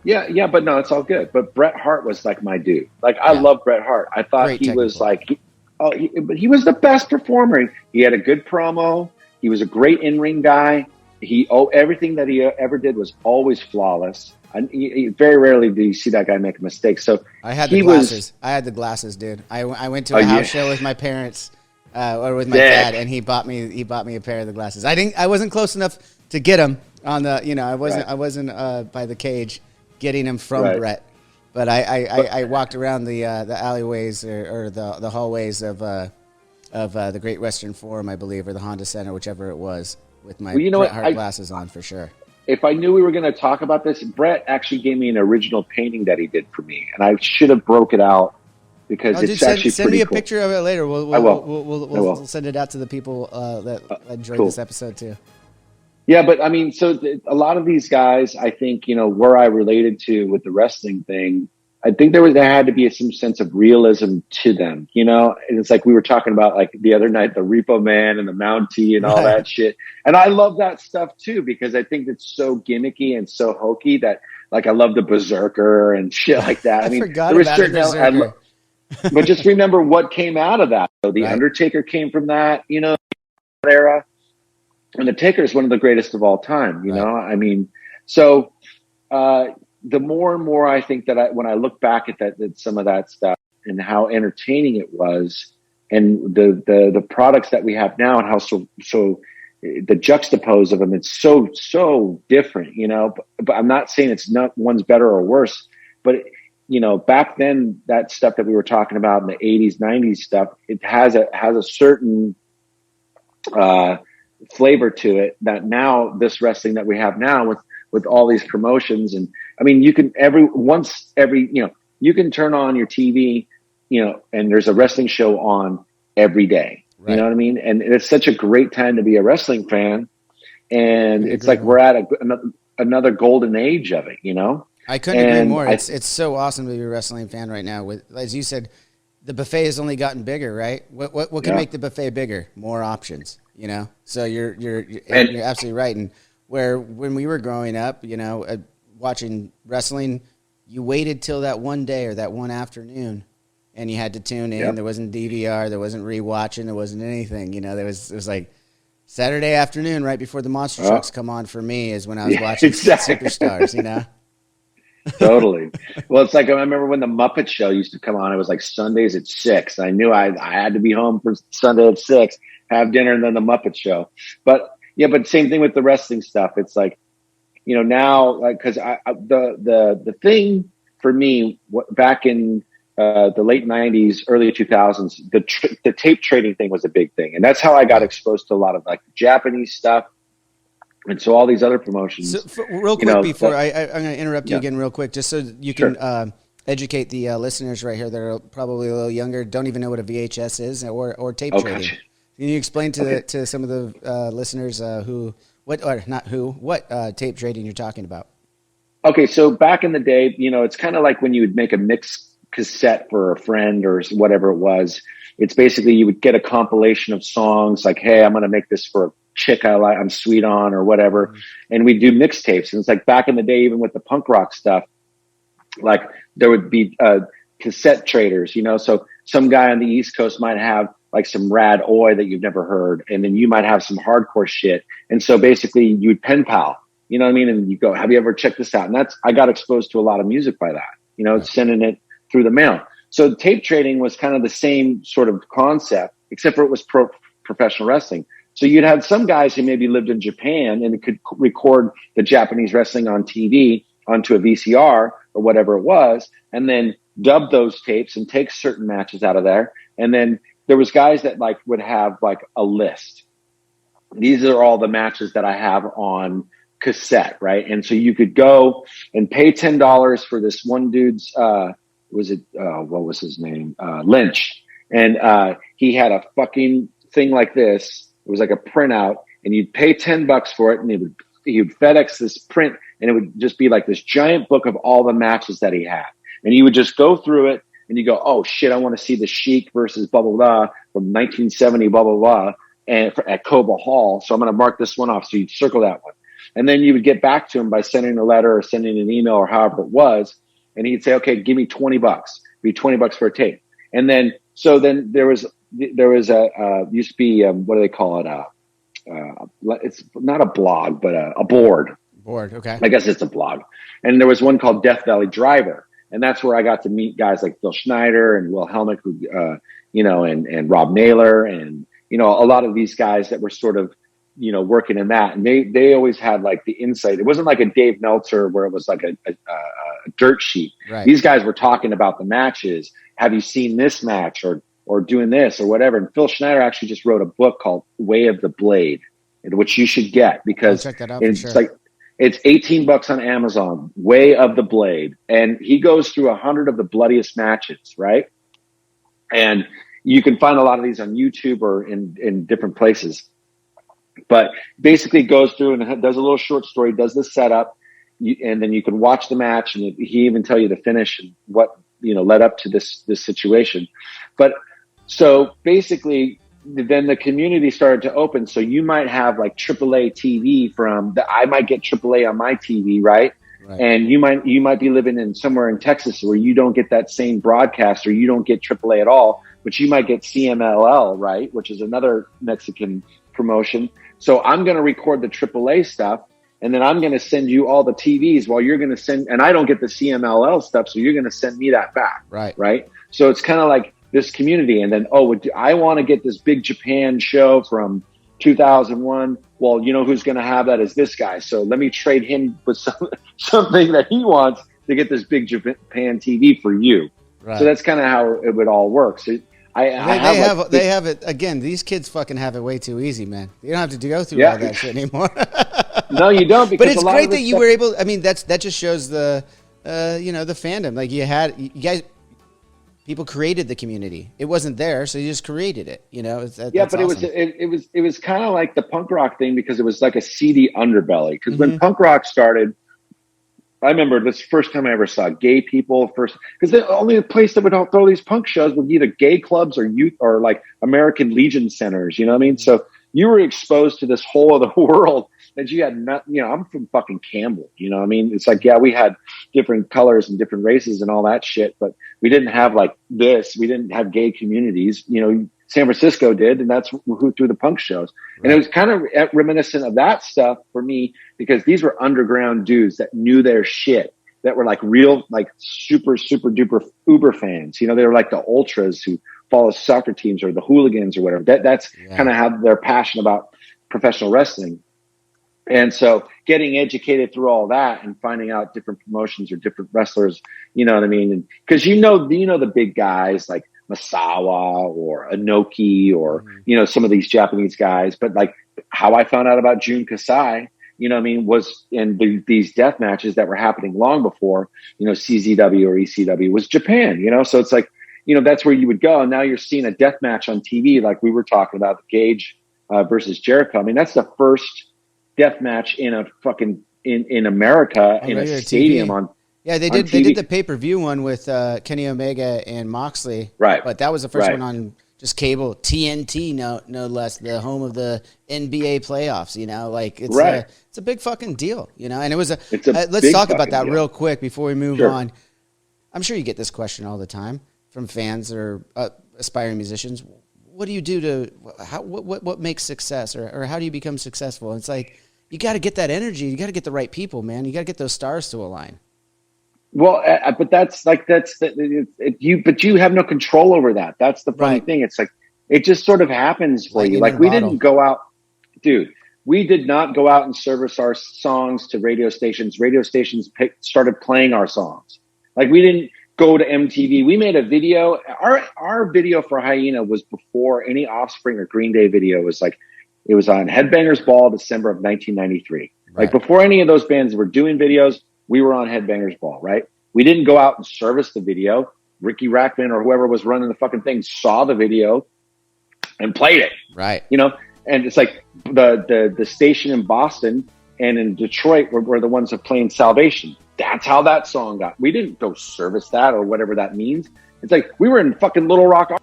Speaker 1: Yeah, but no, it's all good. But Bret Hart was my dude. I love Bret Hart. I thought great he was he was the best performer. He had a good promo. He was a great in-ring guy. everything that he ever did was always flawless. And very rarely do you see that guy make a mistake. So
Speaker 2: I had the glasses. I had the glasses, dude. I went to a house show with my parents or with my dad, and he bought me a pair of the glasses. I wasn't close enough to get them on the, I wasn't by the cage getting them from Bret, but I walked around the alleyways or the hallways of the Great Western Forum, I believe, or the Honda Center, whichever it was, with my Bret Hart glasses on for sure.
Speaker 1: If I knew we were going to talk about this, Bret actually gave me an original painting that he did for me, and I should have broke it out because it's actually
Speaker 2: send
Speaker 1: pretty
Speaker 2: me a
Speaker 1: cool.
Speaker 2: picture of it later. We'll send it out to the people that enjoyed this episode too.
Speaker 1: Yeah, but I mean, so a lot of these guys, I think, where I related to with the wrestling thing, I think there had to be some sense of realism to them, and it's like we were talking about like the other night, the Repo Man and the Mountie and all that shit. And I love that stuff too, because I think it's so gimmicky and so hokey that like, I love the Berserker and shit like that. I mean,
Speaker 2: forgot about the Berserker.
Speaker 1: But just remember what came out of that. So the Undertaker came from that, that era. And the Taker is one of the greatest of all time, I mean, so, the more and more I think that when I look back at that some of that stuff and how entertaining it was, and the products that we have now and how so the juxtapose of them, it's so different, But I'm not saying one's better or worse, but back then that stuff that we were talking about in the 80s, 90s stuff, it has a certain flavor to it that now this wrestling that we have now with all these promotions. And I mean, you can you can turn on your TV, and there's a wrestling show on every day. Right. You know what I mean? And it's such a great time to be a wrestling fan. And it's like we're at another golden age of it,
Speaker 2: I couldn't agree more. It's so awesome to be a wrestling fan right now. With, as you said, the buffet has only gotten bigger, right? What can make the buffet bigger? More options, So you're absolutely right. And when we were growing up, watching wrestling, you waited till that one day or that one afternoon, and you had to tune in. Yep. There wasn't DVR, there wasn't rewatching, there wasn't anything. It was like Saturday afternoon, right before the monster trucks come on for me, is when I was watching Superstars.
Speaker 1: Totally. Well, it's like I remember when the Muppet Show used to come on. It was like Sundays at 6. I knew I had to be home for Sunday at 6, have dinner, and then the Muppet Show. But same thing with the wrestling stuff. It's like, now, like, because the thing for me back in the late 90s, early 2000s, the tape trading thing was a big thing, and that's how I got exposed to a lot of like Japanese stuff. And so all these other promotions.
Speaker 2: So, real quick, before I'm going to interrupt you again real quick, just so you can educate the listeners right here that are probably a little younger, don't even know what a VHS is or tape trading. Gotcha. Can you explain to some of the listeners what tape trading you're talking about?
Speaker 1: Okay, so back in the day, it's kind of like when you would make a mix cassette for a friend or whatever it was. It's basically you would get a compilation of songs like, hey, I'm going to make this for a chick I'm sweet on or whatever. Mm-hmm. And we do mixtapes. And it's like back in the day, even with the punk rock stuff, like there would be cassette traders, so some guy on the East Coast might have like some rad oi that you've never heard. And then you might have some hardcore shit. And so basically you would pen pal, you know what I mean? And you go, have you ever checked this out? And I got exposed to a lot of music by that, sending it through the mail. So tape trading was kind of the same sort of concept, except for it was professional wrestling. So you'd have some guys who maybe lived in Japan and could record the Japanese wrestling on TV onto a VCR or whatever it was, and then dub those tapes and take certain matches out of there. And then there was guys that like would have like a list. These are all the matches that I have on cassette, right? And so you could go and pay $10 for this one dude's, what was his name? Lynch. And he had a fucking thing like this. It was like a printout, and you'd pay $10 for it, and he would FedEx this print, and it would just be like this giant book of all the matches that he had. And you would just go through it, and you go, oh shit, I want to see the Sheik versus blah, blah, blah from 1970, blah, blah, blah, and at Cobo Hall. So I'm going to mark this one off. So you'd circle that one. And then you would get back to him by sending a letter or sending an email or however it was. And he'd say, okay, give me $20. Be $20 for a tape. And then, so then there was used to be, what do they call it? it's not a blog, but a board.
Speaker 2: Board, okay.
Speaker 1: I guess it's a blog. And there was one called Death Valley Driver. And that's where I got to meet guys like Phil Schneider and Will Helmick, who, and Rob Naylor and, a lot of these guys that were sort of, working in that. And they always had like the insight. It wasn't like a Dave Meltzer where it was like a dirt sheet.
Speaker 2: Right.
Speaker 1: These guys were talking about the matches. Have you seen this match or doing this or whatever? And Phil Schneider actually just wrote a book called Way of the Blade, which you should get because
Speaker 2: check that out
Speaker 1: it's
Speaker 2: for sure.
Speaker 1: like, it's $18 on Amazon, Way of the Blade. And he goes through 100 of the bloodiest matches, right? And you can find a lot of these on YouTube or in different places. But basically goes through and does a little short story, does the setup, and then you can watch the match, and he even tell you the finish and what, led up to this situation. But so basically, then the community started to open. So you might have like AAA TV I might get AAA on my TV, right? And you might be living in somewhere in Texas where you don't get that same broadcast or you don't get AAA at all, but you might get CMLL, right? Which is another Mexican promotion. So I'm going to record the AAA stuff and then I'm going to send you all the TVs while you're going to send, and I don't get the CMLL stuff. So you're going to send me that back. Right. So it's kind of like this community. And then, I want to get this big Japan show from 2001. Well, who's going to have that is this guy. So let me trade him with something that he wants to get this big Japan TV for you. Right. So that's kind of how it would all work. So they
Speaker 2: have it again. These kids fucking have it way too easy, man. You don't have to go through all that shit anymore.
Speaker 1: No, you don't. Because
Speaker 2: but it's great that you were able. I mean, that just shows the the fandom. Like you guys. People created the community. It wasn't there, so you just created it. But
Speaker 1: awesome. it was kind of like the punk rock thing because it was like a seedy underbelly. Because when punk rock started, I remember this first time I ever saw gay people first. Because the only place that would throw these punk shows would be either gay clubs or youth or like American Legion centers. You know what I mean? So you were exposed to this whole other world that you had not. I'm from fucking Campbell. You know what I mean? It's like we had different colors and different races and all that shit, but we didn't have like this. We didn't have gay communities. San Francisco did, and that's who threw the punk shows. Right. And it was kind of reminiscent of that stuff for me because these were underground dudes that knew their shit, that were like real, like super, super duper Uber fans. They were like the ultras who follow soccer teams or the hooligans or whatever. That's kind of how they're passionate about professional wrestling. And so getting educated through all that and finding out different promotions or different wrestlers, you know what I mean? And because the big guys like Masawa or Inoki or, some of these Japanese guys, but like how I found out about Jun Kasai, was in these death matches that were happening long before, CZW or ECW was Japan, so it's like, that's where you would go. And now you're seeing a death match on TV. Like we were talking about Gage versus Jericho. I mean, that's the first death match in a fucking in America in a stadium
Speaker 2: TV. They did the pay-per-view one with Kenny Omega and Moxley,
Speaker 1: right?
Speaker 2: But that was the first one on just cable, TNT, no less, the home of the NBA playoffs. It's a big fucking deal, and it was let's talk about that real quick before we move on. I'm sure you get this question all the time from fans or aspiring musicians. What do you do to what makes success, or how do you become successful? And it's like you got to get that energy. You got to get the right people, man. You got to get those stars to align.
Speaker 1: Well, but you have no control over that. That's the funny thing. It's like it just sort of happens for you. Like we didn't go out, dude. We did not go out and service our songs to radio stations. Radio stations started playing our songs. Like we didn't go to MTV. We made a video. Our video for Hyena was before any Offspring or Green Day video. It was on Headbangers Ball, December of 1993. Right. Like before any of those bands were doing videos, we were on Headbangers Ball, right? We didn't go out and service the video. Ricky Rackman or whoever was running the fucking thing saw the video and played it.
Speaker 2: Right.
Speaker 1: And it's like the station in Boston and in Detroit were the ones that playing Salvation. That's how that song got. We didn't go service that or whatever that means. It's like we were in fucking Little Rock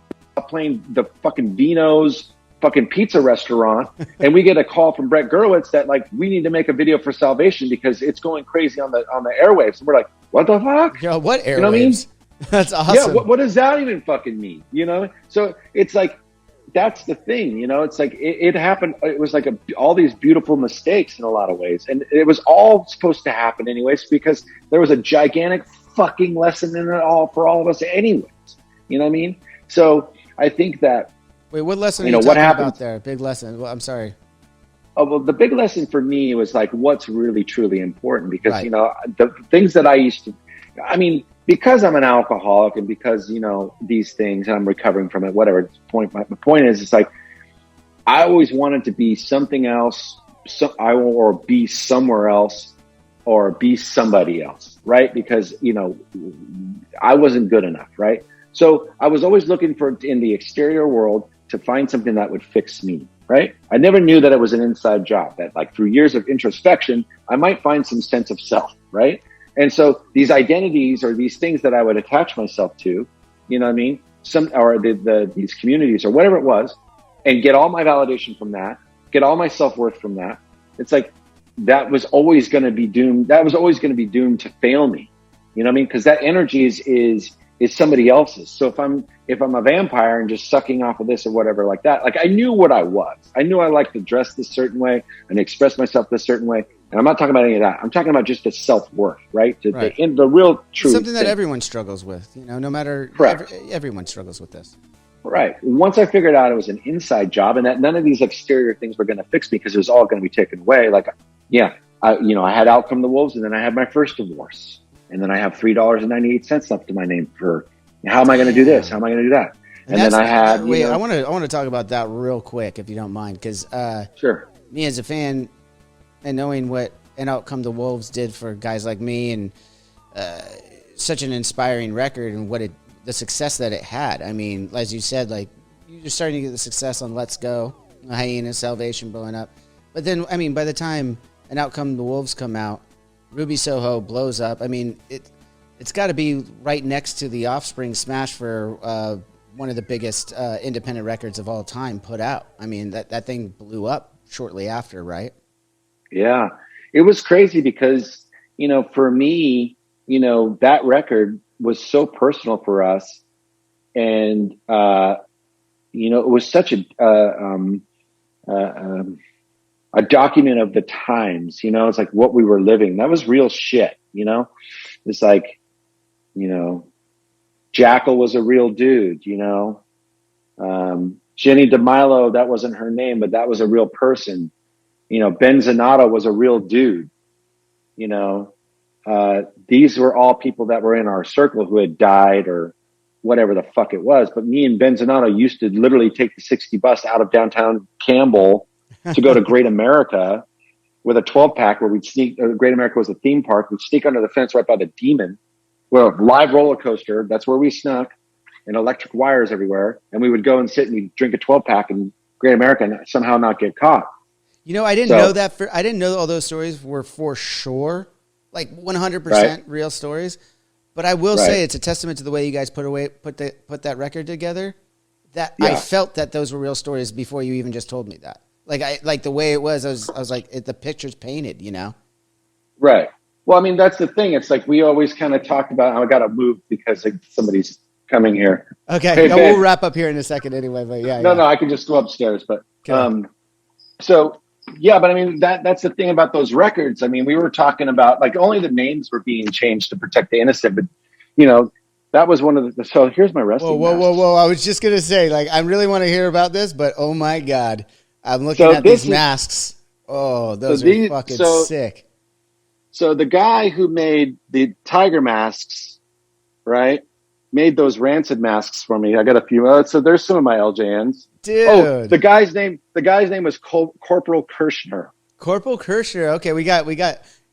Speaker 1: playing the fucking Vino's fucking pizza restaurant, and we get a call from Brett Gurwitz that like we need to make a video for Salvation because it's going crazy on the airwaves. And we're like, what the fuck?
Speaker 2: Yo, what airwaves?
Speaker 1: You know what I mean?
Speaker 2: That's awesome.
Speaker 1: Yeah, what does that even fucking mean? So it's like that's the thing, you know, it's like it happened. It was like all these beautiful mistakes in a lot of ways. And it was all supposed to happen anyways, because there was a gigantic fucking lesson in it all for all of us anyways. You know what I mean? So I think that.
Speaker 2: Wait, what lesson are you talking about there? Big lesson. Well, I'm sorry.
Speaker 1: Oh, well, the big lesson for me was like what's really, truly important, because, you know, the things that I used to, I mean, because I'm an alcoholic and because, you know, these things and I'm recovering from it, whatever. My point is, it's like, I always wanted to be something else, or be somewhere else, or be somebody else, right? Because, you know, I wasn't good enough, right? So I was always looking for, in the exterior world, to find something that would fix me, right? I never knew that it was an inside job, that like through years of introspection, I might find some sense of self, right? And so these identities or these things that I would attach myself to, you know what I mean? These communities or whatever it was, and get all my validation from that, get all my self-worth from that. It's like, that was always going to be doomed. That was always going to be doomed to fail me. You know what I mean? Because that energy is somebody else's. So if I'm a vampire and just sucking off of this or whatever like that, like I knew what I was. I knew I liked to dress this certain way and express myself this certain way. And I'm not talking about any of that. I'm talking about just the self-worth, right? The real truth.
Speaker 2: Something that everyone struggles with, you know, no matter, everyone struggles with this.
Speaker 1: Right. Once I figured out it was an inside job and that none of these exterior things were going to fix me because it was all going to be taken away. Like, I had Out Come the Wolves, and then I had my first divorce. And then I have $3.98 left to my name for how am I going to do this? How am I going to do that? And then I had.
Speaker 2: Wait, I want to talk about that real quick, if you don't mind, because
Speaker 1: sure.
Speaker 2: Me as a fan and knowing what And Out Come the Wolves did for guys like me, and such an inspiring record, and the success that it had. I mean, as you said, like you're starting to get the success on Let's Go, Hyena, Salvation blowing up, but then I mean, by the time And Out Come the Wolves come out, Ruby Soho blows up. I mean, it's got to be right next to the Offspring smash for one of the biggest independent records of all time put out. I mean, that thing blew up shortly after, right?
Speaker 1: Yeah, it was crazy because, you know, for me, you know, that record was so personal for us. And, you know, it was such a document of the times, you know, it's like what we were living. That was real shit, you know, it's like, you know, Jackal was a real dude, you know, Jenny DeMilo, that wasn't her name, but that was a real person. You know, Ben Zanata was a real dude, you know, these were all people that were in our circle who had died or whatever the fuck it was. But me and Ben Zanata used to literally take the 60 bus out of downtown Campbell to go to Great America with a 12-pack where we'd sneak. Great America was a theme park. We'd sneak under the fence right by the Demon. Well, live roller coaster. That's where we snuck, and electric wires everywhere. And we would go and sit and we'd drink a 12-pack in Great America and somehow not get caught.
Speaker 2: You know, I didn't know that. I didn't know all those stories were for sure, like 100% real stories. But I will say it's a testament to the way you guys put that record together. That I felt that those were real stories before you even just told me that. Like the way it was, I was like, the picture's painted, you know? Right.
Speaker 1: Well, I mean, that's the thing. It's like we always kind of talk about, I got to move because somebody's coming here.
Speaker 2: Okay. Hey, we'll wrap up here in a second anyway, but yeah.
Speaker 1: No, I can just go upstairs. But but I mean, that's the thing about those records. I mean, we were talking about like only the names were being changed to protect the innocent, but you know, that was one of the, so here's my wrestling.
Speaker 2: Whoa. I was just going to say, like, I really want to hear about this, but oh my God, I'm looking at these masks. Oh, those are fucking sick.
Speaker 1: So the guy who made the tiger masks, right, made those Rancid masks for me. I got a few. So there's some of my LJNs.
Speaker 2: Dude.
Speaker 1: Oh, the guy's name was Corporal Kirshner.
Speaker 2: Corporal Kirshner. Okay, we got.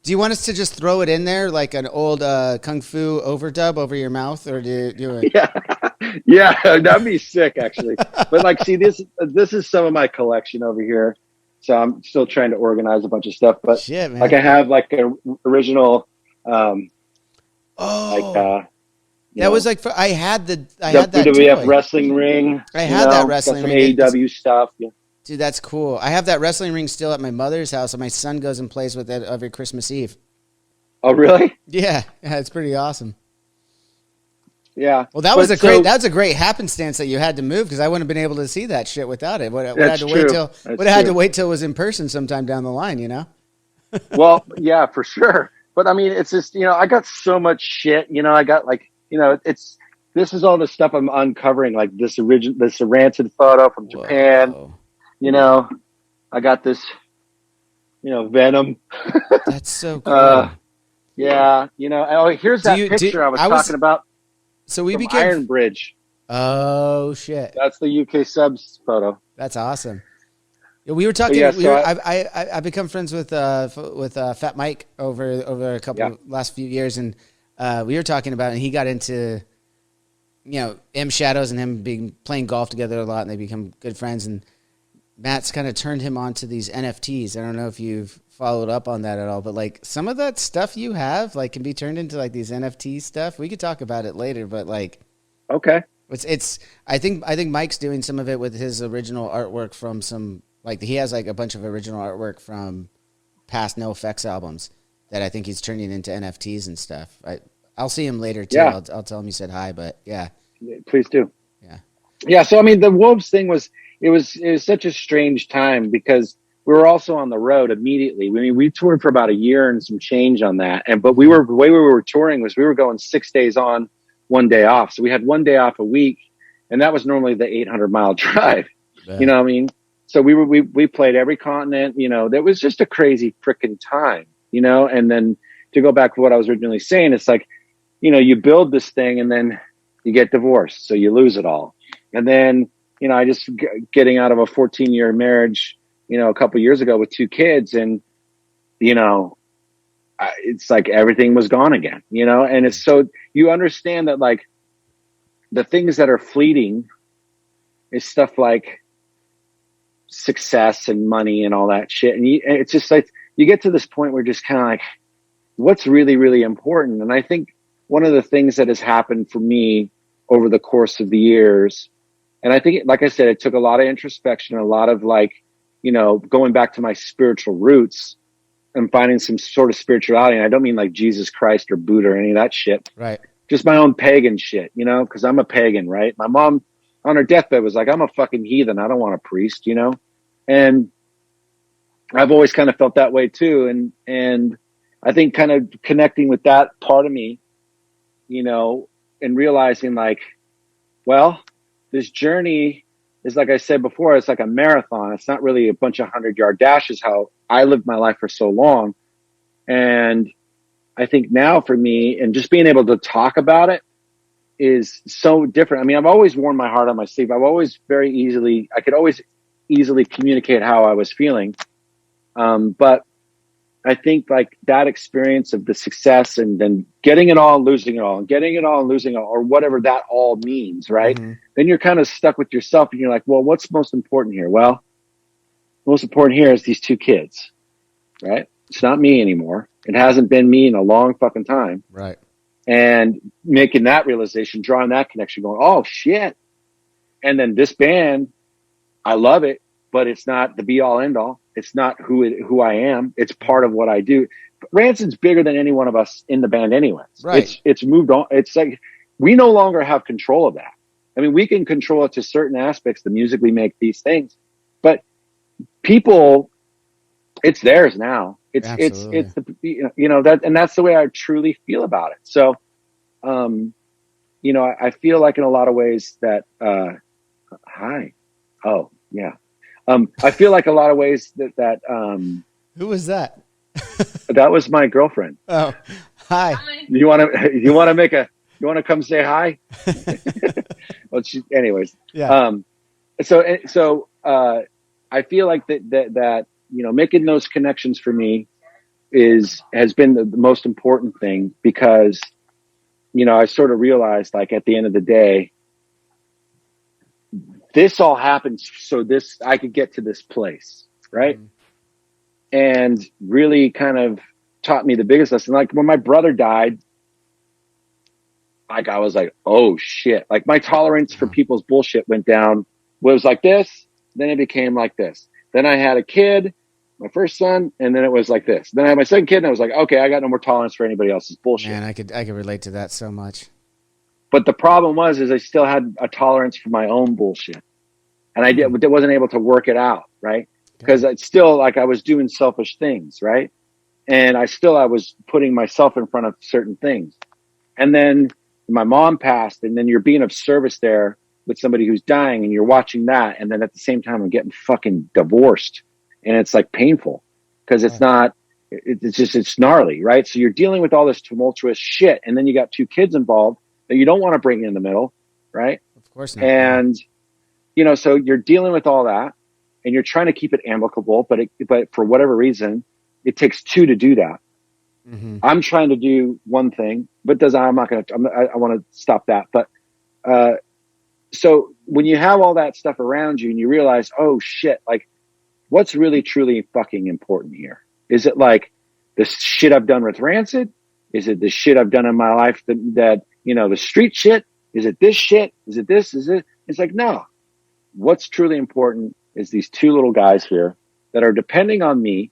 Speaker 2: Do you want us to just throw it in there like an old kung fu overdub over your mouth, or do it?
Speaker 1: Yeah, that'd be sick actually. But like, see, this is some of my collection over here. So I'm still trying to organize a bunch of stuff. But
Speaker 2: shit, man.
Speaker 1: Like I have like an original.
Speaker 2: That was like I had that
Speaker 1: WWF wrestling ring.
Speaker 2: I had that wrestling ring.
Speaker 1: Some AEW stuff. Yeah.
Speaker 2: Dude, that's cool. I have that wrestling ring still at my mother's house, and my son goes and plays with it every Christmas Eve.
Speaker 1: Oh, really?
Speaker 2: Yeah, it's pretty awesome.
Speaker 1: Yeah.
Speaker 2: Well, that's a great happenstance that you had to move, because I wouldn't have been able to see that shit without it. Would have had to wait till it was in person sometime down the line, you know?
Speaker 1: Well, yeah, for sure. But I mean, it's just, I got so much shit, I got this is all the stuff I'm uncovering, like this Rancid photo from Japan, I got this, Venom.
Speaker 2: That's so cool.
Speaker 1: Yeah. Here's that picture I was talking about.
Speaker 2: So we became
Speaker 1: Iron Bridge.
Speaker 2: Oh shit!
Speaker 1: That's the UK subs photo.
Speaker 2: That's awesome. Yeah, we were talking. I become friends with Fat Mike over a couple last few years, and we were talking about it, and he got into M Shadows and him playing golf together a lot, and they become good friends. And Matt's kind of turned him on to these NFTs. I don't know if you've followed up on that at all, but like some of that stuff you have can be turned into like these NFT stuff. We could talk about it later, but
Speaker 1: okay,
Speaker 2: it's I think Mike's doing some of it with his original artwork from some, he has a bunch of original artwork from past NoFX albums that I think he's turning into NFTs and stuff. I'll see him later too. Yeah. I'll tell him you said hi, but yeah,
Speaker 1: please do.
Speaker 2: Yeah.
Speaker 1: So I mean, the Wolves thing was such a strange time because we were also on the road immediately. I mean, we toured for about a year and some change on that. But the way we were touring was we were going 6 days on, 1 day off. So we had 1 day off a week, and that was normally the 800-mile drive. Yeah. You know what I mean? So we played every continent. That was just a crazy freaking time. And then to go back to what I was originally saying, it's like, you build this thing and then you get divorced, so you lose it all. And then I just getting out of a 14-year marriage, a couple years ago with 2 kids, and it's like everything was gone again, and it's so you understand that the things that are fleeting is stuff like success and money and all that shit. And it's just like you get to this point where just kind of like, what's really, really important. And I think one of the things that has happened for me over the course of the years, and I think, like I said, it took a lot of introspection, a lot of going back to my spiritual roots and finding some sort of spirituality. And I don't mean like Jesus Christ or Buddha or any of that shit.
Speaker 2: Right.
Speaker 1: Just my own pagan shit, because I'm a pagan, right? My mom on her deathbed was like, I'm a fucking heathen. I don't want a priest, And I've always kind of felt that way too. And I think kind of connecting with that part of me, and realizing this journey is, like I said before, it's like a marathon. It's not really a bunch of 100-yard dashes, how I lived my life for so long. And I think now for me, and just being able to talk about it is so different. I mean, I've always worn my heart on my sleeve. I could always easily communicate how I was feeling. But I think that experience of the success and then getting it all and losing it all and getting it all and losing it all, or whatever that all means, right? Mm-hmm. Then you're kind of stuck with yourself and you're like, well, what's most important here? Well, most important here is these 2 kids, right? It's not me anymore. It hasn't been me in a long fucking time.
Speaker 2: Right.
Speaker 1: And making that realization, drawing that connection, going, oh shit. And then this band, I love it, but it's not the be all end all. It's not who I am. It's part of what I do. Rancid's bigger than any one of us in the band anyways.
Speaker 2: Right.
Speaker 1: It's moved on. It's like, we no longer have control of that. I mean, we can control it to certain aspects, the music we make, these things, but people, it's theirs now. It's that, and that's the way I truly feel about it. So, I feel like in a lot of ways that, hi. Oh yeah. I feel like a lot of ways that
Speaker 2: who was that?
Speaker 1: That was my girlfriend.
Speaker 2: Oh, hi.
Speaker 1: You want to come say hi? Well, anyways.
Speaker 2: Yeah.
Speaker 1: So I feel like that making those connections for me has been the most important thing, because I sort of realized, at the end of the day, this all happens so I could get to this place, right? Mm-hmm. And really kind of taught me the biggest lesson. Like when my brother died, I was like, oh shit. Like my tolerance for people's bullshit went down. It was like this, then it became like this. Then I had a kid, my first son, and then it was like this. Then I had my second kid, and I was like, okay, I got no more tolerance for anybody else's bullshit.
Speaker 2: Man, I could relate to that so much.
Speaker 1: But the problem is I still had a tolerance for my own bullshit, and I wasn't able to work it out, right? Because it's still like I was doing selfish things, right? And I was putting myself in front of certain things. And then my mom passed, and then you're being of service there with somebody who's dying, and you're watching that, and then at the same time I'm getting fucking divorced, and it's like painful because it's not. It's gnarly, right? So you're dealing with all this tumultuous shit, and then you got 2 kids involved that you don't want to bring in the middle, right?
Speaker 2: Of course not.
Speaker 1: And so you're dealing with all that, and you're trying to keep it amicable, but for whatever reason, it takes 2 to do that. Mm-hmm. I'm trying to do one thing, but I want to stop that. But so when you have all that stuff around you, and you realize, oh shit, like what's really truly fucking important here? Is it like the shit I've done with Rancid? Is it the shit I've done in my life that the street shit? Is it this shit? Is it this? Is it? It's like, no. What's truly important is these 2 little guys here that are depending on me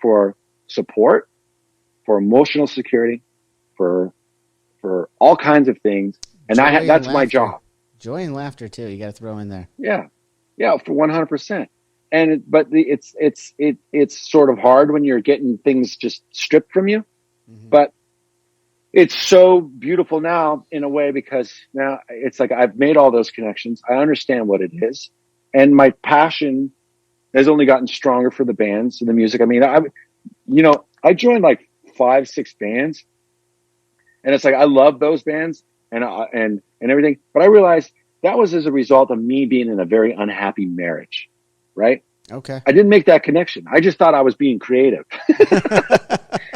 Speaker 1: for support, for emotional security, for all kinds of things. And that's my job.
Speaker 2: Joy and laughter too. You got to throw in there.
Speaker 1: Yeah. Yeah. For 100%. But it's sort of hard when you're getting things just stripped from you, but it's so beautiful now in a way, because now it's like I've made all those connections. I understand what it is, and my passion has only gotten stronger for the bands and the music. I mean, I joined like 5-6 bands, and it's like I love those bands and everything, but I realized that was as a result of me being in a very unhappy marriage. Right?
Speaker 2: Okay.
Speaker 1: I didn't make that connection. I just thought I was being creative,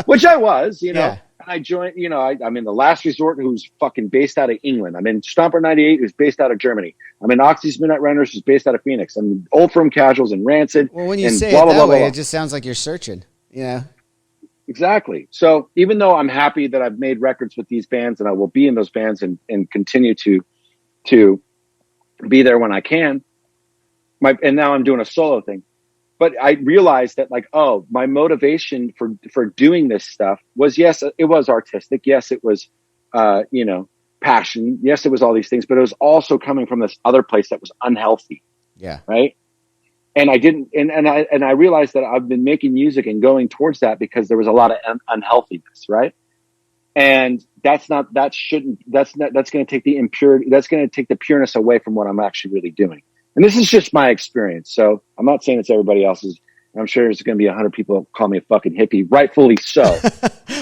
Speaker 1: which I was,
Speaker 2: Yeah.
Speaker 1: And I joined, I'm in The Last Resort, who's fucking based out of England. I'm in Stomper 98, who's based out of Germany. I'm in Oxy's Midnight Runners, who's based out of Phoenix. I'm in Old Firm Casuals and Rancid.
Speaker 2: Well, when you say
Speaker 1: blah,
Speaker 2: it
Speaker 1: blah,
Speaker 2: that
Speaker 1: blah,
Speaker 2: way,
Speaker 1: blah,
Speaker 2: it just sounds like you're searching,
Speaker 1: Exactly. So even though I'm happy that I've made records with these bands, and I will be in those bands and continue to be there when I can, and now I'm doing a solo thing. But I realized that my motivation for doing this stuff was, yes, it was artistic. Yes, it was, passion. Yes, it was all these things, but it was also coming from this other place that was unhealthy.
Speaker 2: Yeah.
Speaker 1: Right. And I didn't, and I realized that I've been making music and going towards that because there was a lot of unhealthiness. Right. And that's going to take the impurity. That's going to take the pureness away from what I'm actually really doing. And this is just my experience. So I'm not saying it's everybody else's. I'm sure there's going to be 100 people call me a fucking hippie, rightfully so.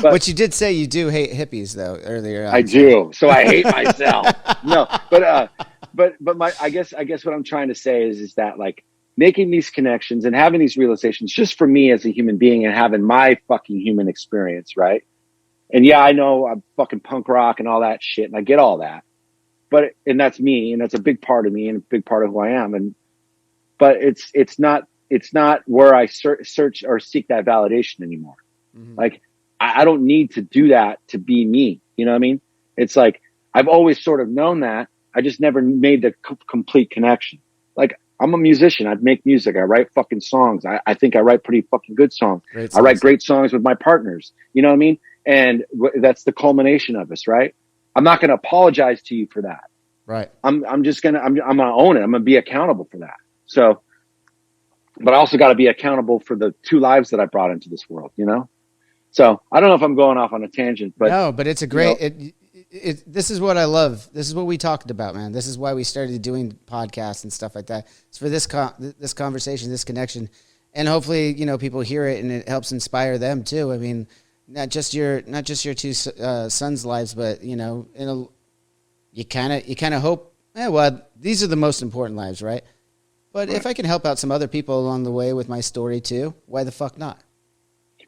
Speaker 2: But you did say you do hate hippies, though, earlier.
Speaker 1: I do. So I hate myself. No, but I guess what I'm trying to say is that like making these connections and having these realizations just for me as a human being and having my fucking human experience, right? And yeah, I know I'm fucking punk rock and all that shit, and I get all that. And that's me, and that's a big part of me and a big part of who I am. But it's not where I search or seek that validation anymore. Mm-hmm. Like I don't need to do that to be me. You know what I mean? It's like, I've always sort of known that. I just never made the complete connection. Like I'm a musician. I make music. I write fucking songs. I think I write pretty fucking good songs. I write great songs with my partners. You know what I mean? And that's the culmination of us, right? I'm not going to apologize to you for that.
Speaker 2: Right.
Speaker 1: I'm going to own it. I'm going to be accountable for that. So, but I also got to be accountable for the 2 lives that I brought into this world, So I don't know if I'm going off on a tangent, but
Speaker 2: no, but it's a great, this is what I love. This is what we talked about, man. This is why we started doing podcasts and stuff like that. It's for this conversation, this connection, and hopefully, people hear it and it helps inspire them too. I mean, not just your 2 sons' lives, but you kind of hope. Well, these are the most important lives, right? But if I can help out some other people along the way with my story too, why the fuck not?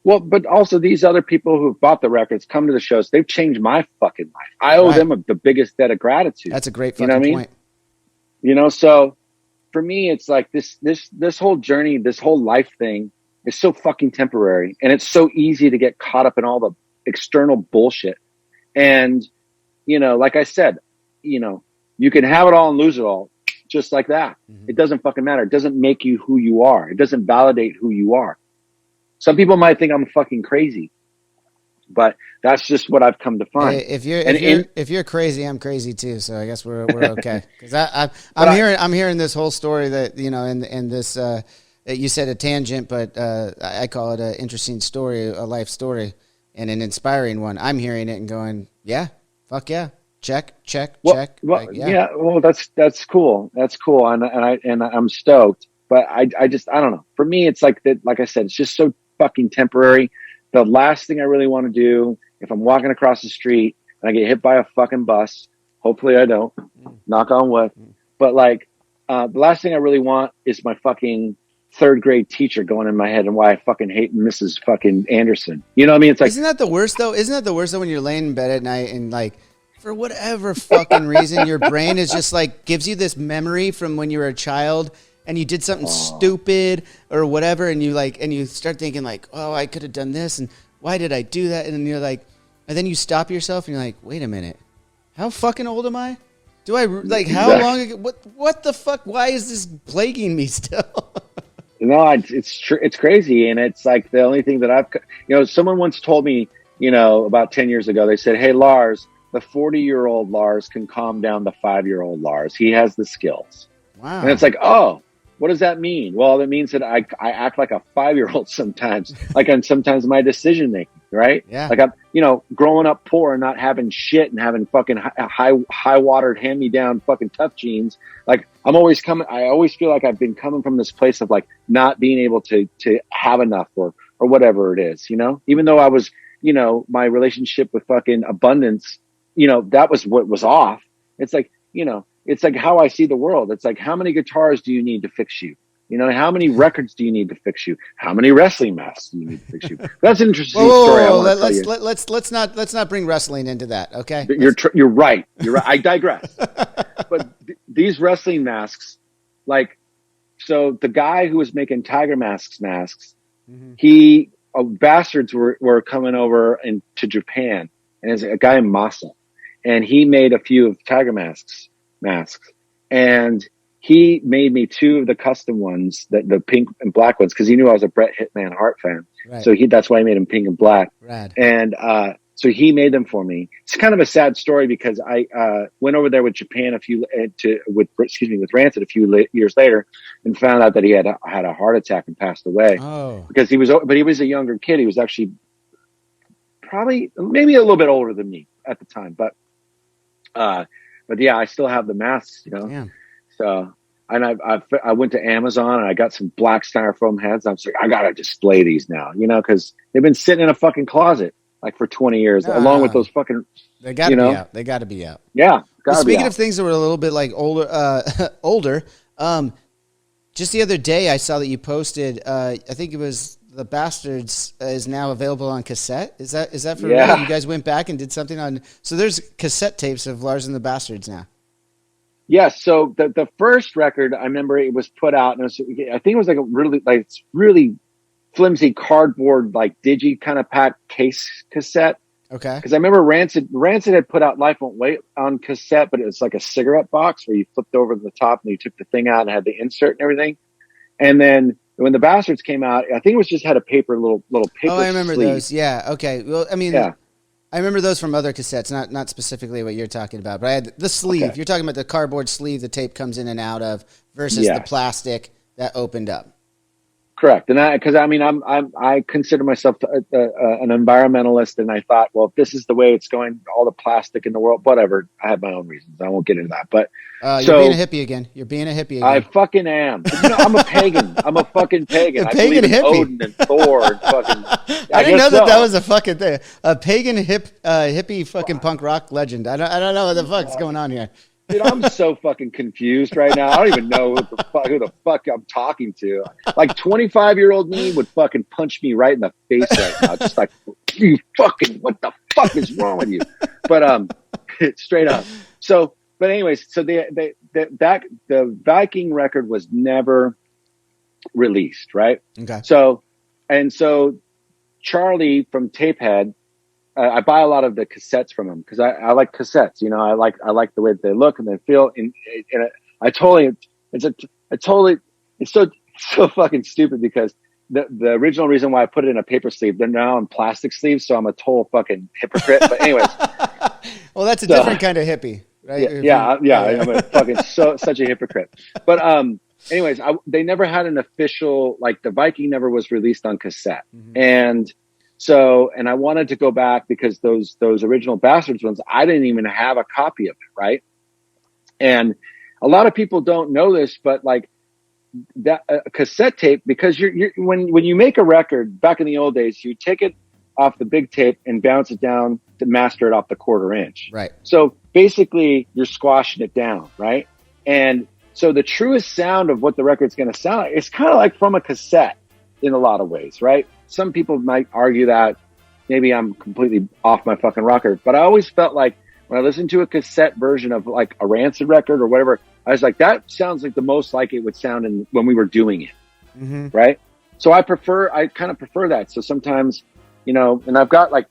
Speaker 1: Well, but also these other people who've bought the records, come to the shows, they've changed my fucking life. I owe them the biggest debt of gratitude.
Speaker 2: That's a great fucking point.
Speaker 1: So for me, it's like this whole journey, this whole life thing is so fucking temporary, and it's so easy to get caught up in all the external bullshit. And, like I said, you can have it all and lose it all just like that. Mm-hmm. It doesn't fucking matter. It doesn't make you who you are. It doesn't validate who you are. Some people might think I'm fucking crazy, But that's just what I've come to find.
Speaker 2: Hey, if you're crazy, I'm crazy too. So I guess we're okay. Because I'm hearing this whole story that, you know, and this you said a tangent, but I call it an interesting story, a life story, and an inspiring one. I'm hearing it and going, yeah, fuck yeah, check.
Speaker 1: Well,
Speaker 2: Like,
Speaker 1: yeah. Well, that's cool. That's cool, and I'm stoked. But I don't know. For me, it's like that. Like I said, it's just so fucking temporary. The last thing I really want to do, if I'm walking across the street and I get hit by a fucking bus, hopefully I don't, knock on wood. But like, the last thing I really want is my fucking third grade teacher going in my head and why I fucking hate Mrs. fucking Anderson. You know what I mean? It's like,
Speaker 2: isn't that the worst though? Isn't that the worst though when you're laying in bed at night and like, for whatever fucking reason, your brain is just like, gives you this memory from when you were a child and you did something stupid or whatever, and you start thinking like, oh, I could have done this, and why did I do that? And you're like, and then you stop yourself and you're like, wait a minute, how fucking old am I? Do I like how long ago? What the fuck? Why is this plaguing me still?
Speaker 1: No, it's true. It's crazy, and it's like the only thing that I've, you know, someone once told me, you know, about 10 years ago, they said, "Hey, Lars, the 40-year-old Lars can calm down the 5-year-old Lars. He has the skills."
Speaker 2: Wow.
Speaker 1: And it's like, oh. What does that mean? Well, it means that I act like a 5-year-old sometimes, like on sometimes my decision making, right?
Speaker 2: Yeah.
Speaker 1: Like I'm, you know, growing up poor and not having shit and having fucking high watered hand me down fucking tough jeans. Like I always feel like I've been coming from this place of like not being able to have enough or whatever it is, you know, even though I was, you know, my relationship with fucking abundance, you know, that was what was off. It's like, you know, it's like how I see the world. It's like, how many guitars do you need to fix you? You know, how many records do you need to fix you? How many wrestling masks do you need to fix you? That's an interesting story.
Speaker 2: Let's not bring wrestling into that. Okay.
Speaker 1: You're right. You're right. I digress. But these wrestling masks, like, so the guy who was making Tiger masks, bastards were coming over to Japan, and there's a guy in Masa, and he made a few of Tiger masks, and he made me 2 of the custom ones, the pink and black ones, because he knew I was a Bret Hitman Hart fan.
Speaker 2: Right.
Speaker 1: So that's why he made them pink and black.
Speaker 2: Rad.
Speaker 1: And so he made them for me. It's kind of a sad story because I went over there with Japan with Rancid a few years later, and found out that he had a heart attack and passed away.
Speaker 2: Oh.
Speaker 1: Because he was a younger kid. He was actually maybe a little bit older than me at the time, but yeah, I still have the masks, you know.
Speaker 2: Damn.
Speaker 1: So, and I went to Amazon and I got some black styrofoam heads. I'm like, I gotta display these now, you know, because they've been sitting in a fucking closet like for 20 years, along with those fucking.
Speaker 2: They gotta be out. They gotta be out.
Speaker 1: Yeah.
Speaker 2: Speaking of things that were a little bit like older, just the other day I saw that you posted. I think it was The Bastards is now available on cassette. Is that for real? You guys went back and did something on. So there's cassette tapes of Lars and the Bastards now.
Speaker 1: Yeah. So the first record, I remember it was put out, and I think it was like a really flimsy cardboard, like digi kind of pack case cassette.
Speaker 2: Okay.
Speaker 1: Because I remember Rancid had put out Life Won't Wait on cassette, but it was like a cigarette box where you flipped over the top and you took the thing out and had the insert and everything. And then when the Bastards came out, I think it was just had a little paper.
Speaker 2: Oh, I remember
Speaker 1: sleeve.
Speaker 2: those. Yeah. Okay. Well, I mean, I remember those from other cassettes, not specifically what you're talking about, but I had the sleeve. Okay. You're talking about the cardboard sleeve the tape comes in and out of versus the plastic that opened up.
Speaker 1: Correct. And I consider myself an environmentalist, and I thought, well, if this is the way it's going, all the plastic in the world, whatever. I have my own reasons. I won't get into that. But
Speaker 2: you're being a hippie again. You're being a hippie again.
Speaker 1: I fucking am. You know, I'm a pagan. I'm a fucking pagan.
Speaker 2: A pagan
Speaker 1: I believe
Speaker 2: hippie.
Speaker 1: in Odin and Thor and fucking.
Speaker 2: I didn't know that was a fucking thing. A pagan hippie fucking punk rock legend. I don't know what the fuck's going on here.
Speaker 1: Dude, I'm so fucking confused right now. I don't even know who the fuck I'm talking to. Like 25-year-old me would fucking punch me right in the face right now. Just like, you fucking, what the fuck is wrong with you? But straight up. So, but anyways, so the Viking record was never released, right?
Speaker 2: Okay.
Speaker 1: So Charlie from Tapehead. I buy a lot of the cassettes from him because I like cassettes. You know, I like the way that they look and they feel. It's so fucking stupid because the original reason why I put it in a paper sleeve, they're now in plastic sleeves, so I'm a total fucking hypocrite. But anyways,
Speaker 2: well, that's a different kind of hippie, right?
Speaker 1: Yeah. I'm a fucking such a hypocrite. But anyways, they never had an official, like the Viking never was released on cassette, and I wanted to go back because those original Bastards ones, I didn't even have a copy of it, right? And a lot of people don't know this, but like that cassette tape, because when you make a record back in the old days, you take it off the big tape and bounce it down to master it off the 1/4 inch.
Speaker 2: Right.
Speaker 1: So basically you're squashing it down, right? And so the truest sound of what the record's going to sound like, it's kind of like from a cassette in a lot of ways, right? Some people might argue that maybe I'm completely off my fucking rocker, but I always felt like when I listened to a cassette version of like a Rancid record or whatever, I was like, that sounds like the most like it would sound when we were doing it. Right. So I kind of prefer that. So sometimes, and I've got like,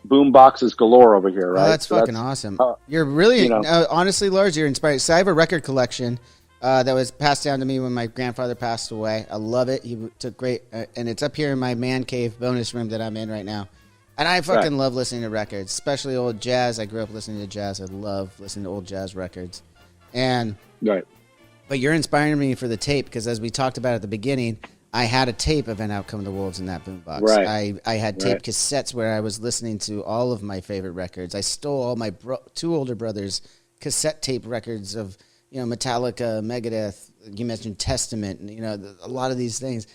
Speaker 1: boom boxes galore over here, right?
Speaker 2: Oh, that's fucking awesome. You're really, honestly, Lars, you're inspired. So I have a record collection that was passed down to me when my grandfather passed away. I love it. He took great, and it's up here in my man cave bonus room that I'm in right now. And I fucking love listening to records, especially old jazz. I grew up listening to jazz. I love listening to old jazz records. And but you're inspiring me for the tape because as we talked about at the beginning, I had a tape of "And Out Come the Wolves" in that boombox.
Speaker 1: Right.
Speaker 2: I had tape cassettes where I was listening to all of my favorite records. I stole all my two older brothers' cassette tape records of Metallica, Megadeth. You mentioned Testament, and a lot of these things.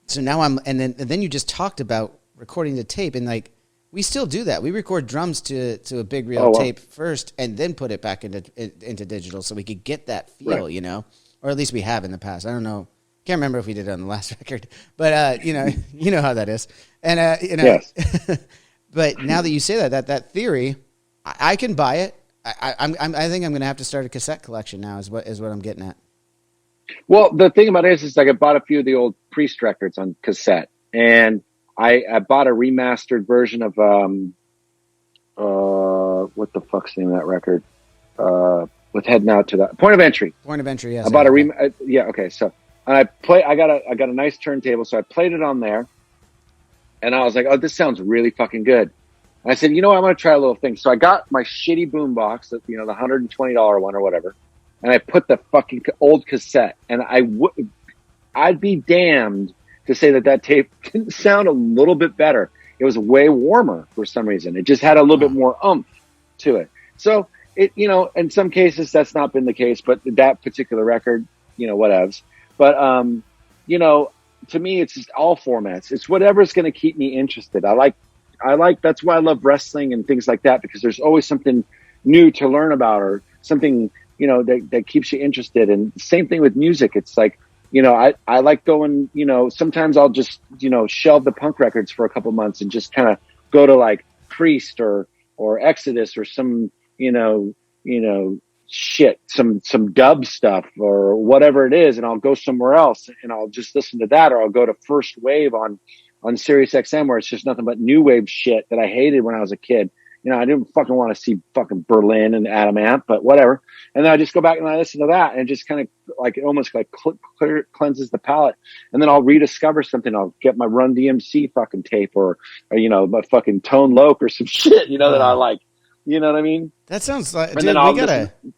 Speaker 2: So now and then you just talked about recording the tape, and like we still do that. We record drums to a big reel tape first, and then put it back into digital, so we could get that feel, or at least we have in the past. I don't know. Can't remember if we did it on the last record, but you know how that is. And
Speaker 1: yes.
Speaker 2: But now that you say that theory, I can buy it. I think I'm going to have to start a cassette collection now. Is what I'm getting at.
Speaker 1: Well, the thing about it is like I bought a few of the old Priest records on cassette, and I bought a remastered version of what the fuck's the name of that record? With Heading Out to the Point of Entry.
Speaker 2: Point of Entry, yes.
Speaker 1: I bought okay. So I got a nice turntable, so I played it on there, and I was like, oh, this sounds really fucking good. And I said, I'm going to try a little thing. So I got my shitty boombox, the $120 one or whatever, and I put the fucking old cassette, and I'd be damned to say that tape didn't sound a little bit better. It was way warmer for some reason. It just had a little bit more oomph to it. So it, in some cases that's not been the case, but that particular record, whatevs. But, to me, it's just all formats. It's whatever's going to keep me interested. I like, that's why I love wrestling and things like that, because there's always something new to learn about or something, that keeps you interested. And same thing with music. It's like, I like going, sometimes I'll just, shelve the punk records for a couple months and just kind of go to like Priest or Exodus or some, shit, some dub stuff or whatever it is. And I'll go somewhere else and I'll just listen to that, or I'll go to First Wave on Sirius XM, where it's just nothing but new wave shit that I hated when I was a kid. I didn't fucking want to see fucking Berlin and Adam Ant, but whatever. And then I just go back and I listen to that, and it just kind of like, it almost like cleanses the palate. And then I'll rediscover something. I'll get my Run DMC fucking tape or my fucking Tone Loc or some shit, that I like. You know what I mean?
Speaker 2: That sounds like, dude,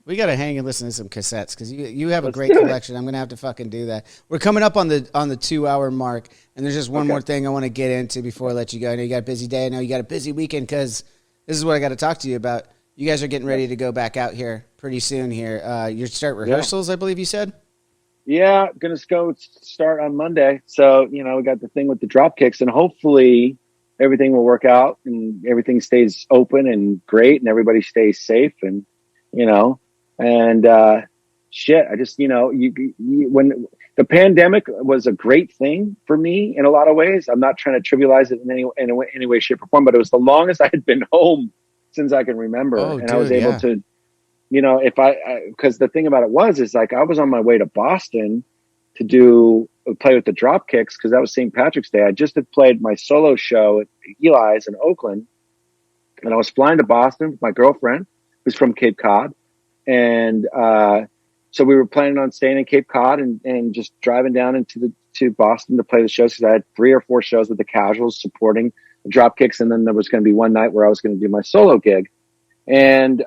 Speaker 2: we gotta hang and listen to some cassettes, because you have a great collection. I'm gonna have to fucking do that. We're coming up on the 2-hour mark, and there's just one more thing I want to get into before I let you go. I know you got a busy day. I know you got a busy weekend, because this is what I got to talk to you about. You guys are getting ready to go back out here pretty soon here. You start rehearsals, I believe you said?
Speaker 1: Yeah, going to go start on Monday. So, we got the thing with the drop kicks, and hopefully everything will work out and everything stays open and great and everybody stays safe and, shit. I just, when the pandemic was a great thing for me in a lot of ways. I'm not trying to trivialize it in any way, shape, or form, but it was the longest I had been home since I can remember. I was able to, because the thing about it is like I was on my way to Boston to play with the drop kicks, because that was St. Patrick's Day. I just had played my solo show at Eli's in Oakland, and I was flying to Boston with my girlfriend, who's from Cape Cod, and so we were planning on staying in Cape Cod and just driving down to Boston to play the shows, because I had 3 or 4 shows with the Casuals supporting the Dropkicks, and then there was going to be one night where I was going to do my solo gig. And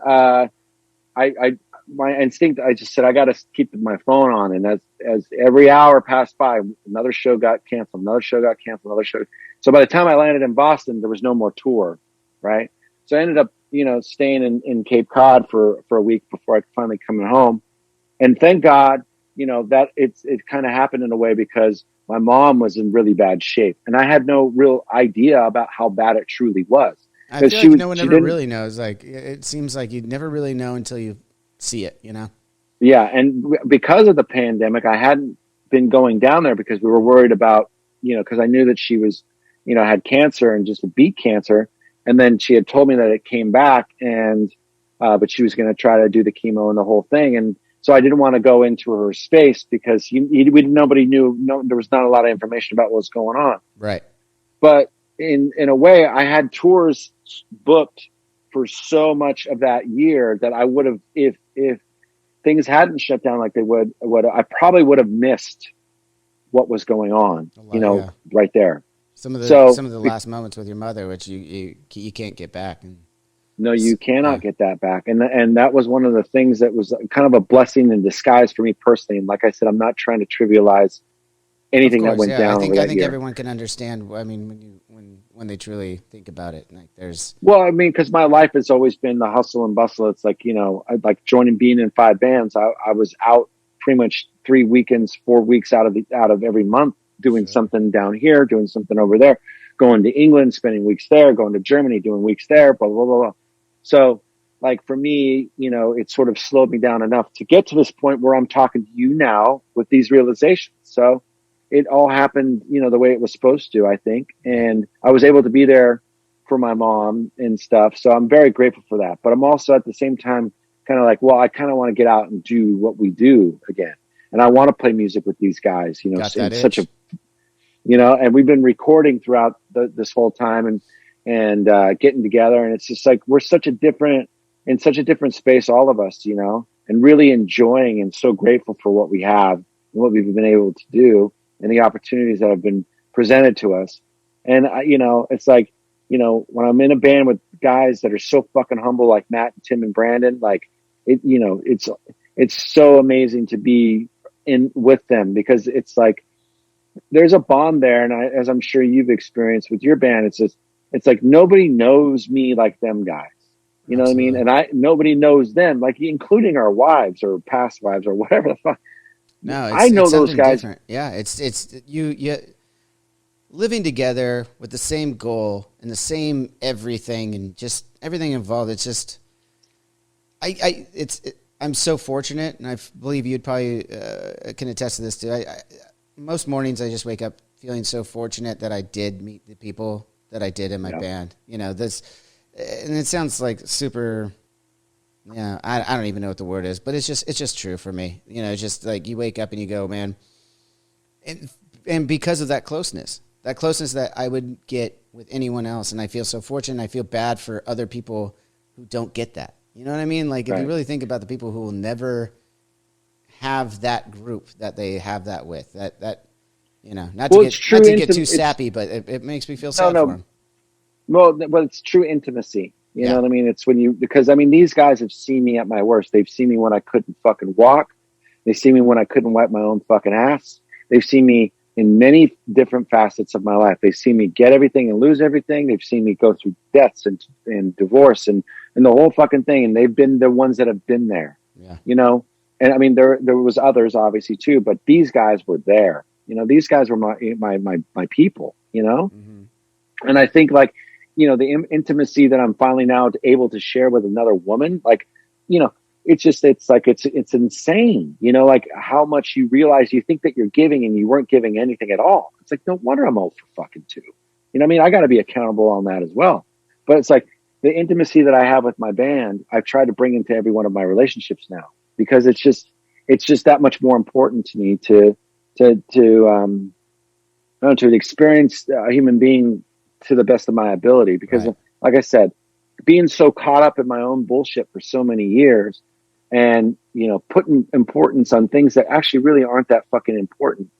Speaker 1: my instinct, I just said, I got to keep my phone on. And as every hour passed by, another show got canceled, another show got canceled, another show. So by the time I landed in Boston, there was no more tour, right? So I ended up, staying in Cape Cod for a week before I finally coming home. And thank God, that it kind of happened in a way, because my mom was in really bad shape, and I had no real idea about how bad it truly was.
Speaker 2: I feel like no one ever really knows. Like, it seems like you'd never really know until you see it,
Speaker 1: Yeah. And because of the pandemic, I hadn't been going down there because we were worried about, because I knew that she was, had cancer and just beat cancer. And then she had told me that it came back, and, but she was going to try to do the chemo and the whole thing. And so I didn't want to go into her space, because nobody knew, there was not a lot of information about what was going on.
Speaker 2: Right.
Speaker 1: But in a way, I had tours booked for so much of that year that I would have, if things hadn't shut down like they would, I probably would have missed what was going on, right there.
Speaker 2: Some of the last moments with your mother, which you can't get back.
Speaker 1: No, you cannot get that back. And that was one of the things that was kind of a blessing in disguise for me personally. And like I said, I'm not trying to trivialize anything that went down.
Speaker 2: I think everyone can understand. I mean, when they truly think about it, like
Speaker 1: because my life has always been the hustle and bustle. It's like, like being in 5 bands. I was out pretty much 3 weekends, 4 weeks out of every month, doing something down here, doing something over there, going to England, spending weeks there, going to Germany, doing weeks there, blah, blah, blah, blah. So like for me, it sort of slowed me down enough to get to this point where I'm talking to you now with these realizations. So it all happened, the way it was supposed to, I think. And I was able to be there for my mom and stuff. So I'm very grateful for that. But I'm also at the same time kind of like, well, I kind of want to get out and do what we do again. And I want to play music with these guys, it's such a, and we've been recording throughout this whole time and getting together. And it's just like, we're in such a different space, all of us, and really enjoying and so grateful for what we have and what we've been able to do and the opportunities that have been presented to us. And, it's like, when I'm in a band with guys that are so fucking humble, like Matt and Tim and Brandon, like it's so amazing to be in with them, because it's like, there's a bond there. And as I'm sure you've experienced with your band, it's like, nobody knows me like them guys. You know Absolutely. What I mean? And nobody knows them, like including our wives or past wives or whatever the fuck.
Speaker 2: No,
Speaker 1: I know those guys.
Speaker 2: Different. Yeah, it's you living together with the same goal and the same everything and just everything involved. It's just, I'm so fortunate, and I believe you'd probably can attest to this too. Most mornings I just wake up feeling so fortunate that I did meet the people that I did in my band. This, and it sounds like super. Yeah, I don't even know what the word is, but it's just true for me. It's just like you wake up and you go, man, and because of that closeness that I would get with anyone else, and I feel so fortunate. I feel bad for other people who don't get that. You know what I mean? Like if you really think about the people who will never have that group that they have that with, not to get too sappy, but it makes me feel sad for them.
Speaker 1: Well, it's true intimacy. You know what I mean? It's because these guys have seen me at my worst. They've seen me when I couldn't fucking walk. They've seen me when I couldn't wipe my own fucking ass. They've seen me in many different facets of my life. They've seen me get everything and lose everything. They've seen me go through deaths and divorce and the whole fucking thing. And they've been the ones that have been there, and there was others obviously too, but these guys were there. These guys were my people,
Speaker 2: Mm-hmm.
Speaker 1: And I think the intimacy that I'm finally now able to share with another woman, it's insane, like how much you realize you think that you're giving and you weren't giving anything at all. It's like, no wonder I'm 0 for fucking 2. I got to be accountable on that as well. But it's like the intimacy that I have with my band, I've tried to bring into every one of my relationships now, because it's just that much more important to me to experience a human being to the best of my ability, because like I said, being so caught up in my own bullshit for so many years, and, you know, putting importance on things that actually really aren't that fucking important.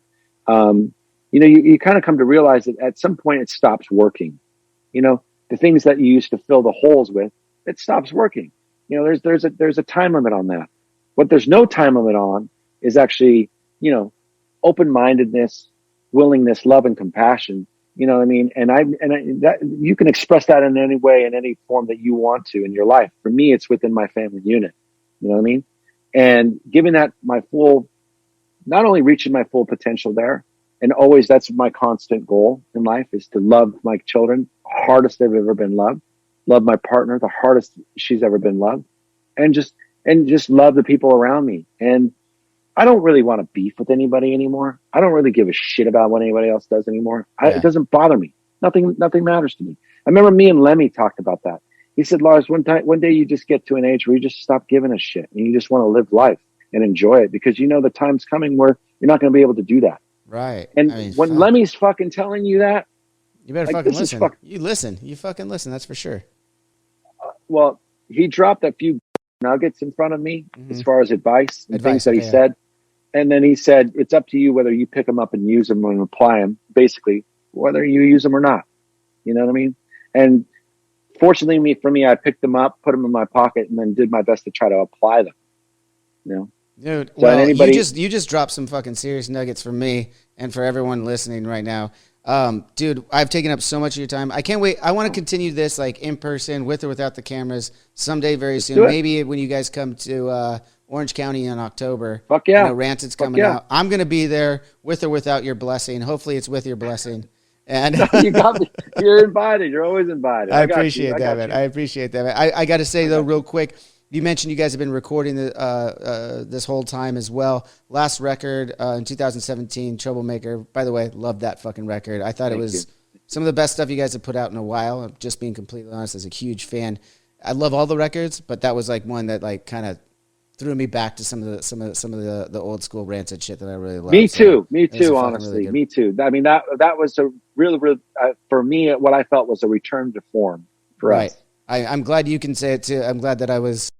Speaker 1: You know, you kind of come to realize that at some point it stops working. You know, the things that you used to fill the holes with, it stops working. You know, there's a time limit on that. What there's no time limit on is actually, you know, open-mindedness, willingness, love, and compassion. You know what I mean? And that you can express that in any way, in any form that you want to in your life. For me, it's within my family unit. You know what I mean? And giving that my full, not only reaching my full potential there, and always that's my constant goal in life, is to love my children hardest they've ever been loved, love my partner the hardest she's ever been loved, and just love the people around me. And I don't really want to beef with anybody anymore. I don't really give a shit about what anybody else does anymore. It doesn't bother me. Nothing matters to me. I remember me and Lemmy talked about that. He said, Lars, one day you just get to an age where you just stop giving a shit and you just want to live life and enjoy it, because you know the time's coming where you're not going to be able to do that.
Speaker 2: Right.
Speaker 1: And when Lemmy's fucking telling you that,
Speaker 2: you better fucking listen. You listen. You fucking listen. That's for sure.
Speaker 1: Well, he dropped a few nuggets in front of me as far as advice and things that he said. And then he said, it's up to you whether you pick them up and use them and apply them, basically, whether you use them or not. You know what I mean? And fortunately for me, I picked them up, put them in my pocket, and then did my best to try to apply them. You know?
Speaker 2: Dude, so well, you just dropped some fucking serious nuggets for me and for everyone listening right now. Dude, I've taken up so much of your time. I can't wait. I want to continue this like in person, with or without the cameras, someday very soon. Maybe when you guys come to Orange County in October.
Speaker 1: Fuck yeah.
Speaker 2: You know, Rancid's coming out. I'm going to be there with or without your blessing. Hopefully it's with your blessing. And
Speaker 1: you got me. You're invited. You're always invited.
Speaker 2: I appreciate that, man. I appreciate that, man. I got to say, though, real quick, you mentioned you guys have been recording this whole time as well. Last record in 2017, Troublemaker. By the way, love that fucking record. I thought it was some of the best stuff you guys have put out in a while. I'm just being completely honest, as a huge fan. I love all the records, but that was like one that like kind of threw me back to some of the old school Rancid shit that I really loved.
Speaker 1: Me too. Honestly, me too. I mean that was a really for me what I felt was a return to form for us.
Speaker 2: I'm glad you can say it too. I'm glad that I was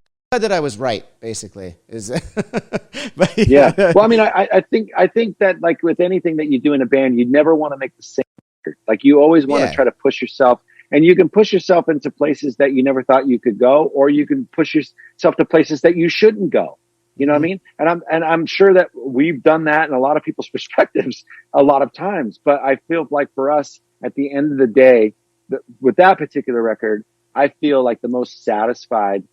Speaker 2: right, basically. But,
Speaker 1: yeah. Well, I mean, I think that like with anything that you do in a band, you never want to make the same record. Like you always want to try to push yourself, and you can push yourself into places that you never thought you could go, or you can push yourself to places that you shouldn't go. You know what I mean? And I'm sure that we've done that in a lot of people's perspectives a lot of times. But I feel like for us, at the end of the day, with that particular record, I feel like the most satisfied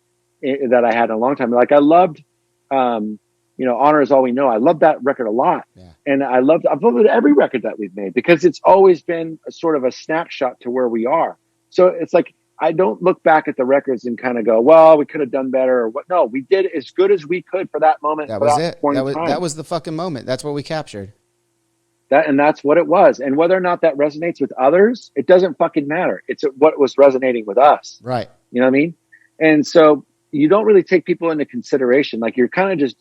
Speaker 1: that I had in a long time. Like I loved, Honor Is All We Know. I loved that record a lot. Yeah. And I've loved every record that we've made, because it's always been a sort of a snapshot to where we are. So it's like, I don't look back at the records and kind of go, well, we could have done better or what. No, we did as good as we could for that moment.
Speaker 2: That was it. That was the fucking moment. That's what we captured.
Speaker 1: That's what it was. And whether or not that resonates with others, it doesn't fucking matter. It's what was resonating with us.
Speaker 2: Right.
Speaker 1: You know what I mean? And so you don't really take people into consideration. Like you're kind of just,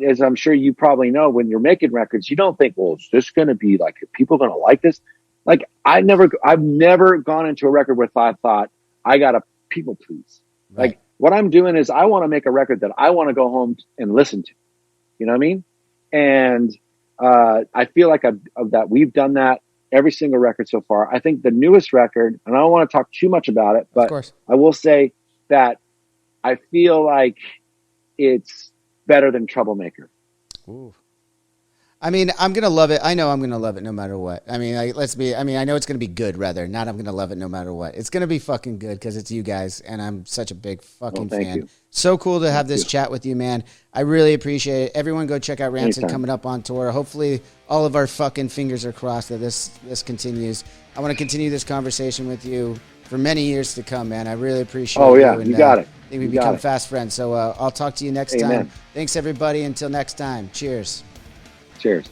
Speaker 1: as I'm sure you probably know, when you're making records, you don't think, well, is this going to be like, are people going to like this? Like I've never gone into a record where I thought I got to people please. Right. Like what I'm doing is I want to make a record that I want to go home and listen to. You know what I mean? And I feel like that we've done that every single record so far. I think the newest record, and I don't want to talk too much about it, but I will say that I feel like it's better than Troublemaker.
Speaker 2: Ooh. I mean, I'm going to love it. I know I'm going to love it no matter what. I mean, I know it's going to be good, rather. Not I'm going to love it no matter what. It's going to be fucking good because it's you guys, and I'm such a big fucking fan. You. So cool to have this chat with you, man. I really appreciate it. Everyone go check out Rancid coming up on tour. Hopefully all of our fucking fingers are crossed that this continues. I want to continue this conversation with you for many years to come, man. I really appreciate it.
Speaker 1: Oh, yeah. You got it.
Speaker 2: I think we become fast friends. So I'll talk to you next time. Thanks, everybody. Until next time. Cheers.
Speaker 1: Cheers.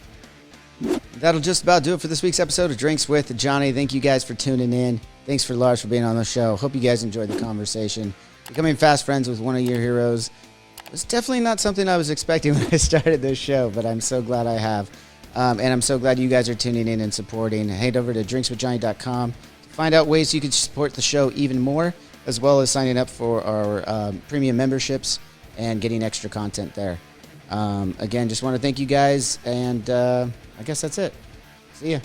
Speaker 2: That'll just about do it for this week's episode of Drinks with Johnny. Thank you guys for tuning in. Thanks for Lars for being on the show. Hope you guys enjoyed the conversation. Becoming fast friends with one of your heroes was definitely not something I was expecting when I started this show, but I'm so glad I have. And I'm so glad you guys are tuning in and supporting. Head over to drinkswithjohnny.com to find out ways you can support the show even more, as well as signing up for our premium memberships and getting extra content there. Again, just want to thank you guys, and I guess that's it. See ya.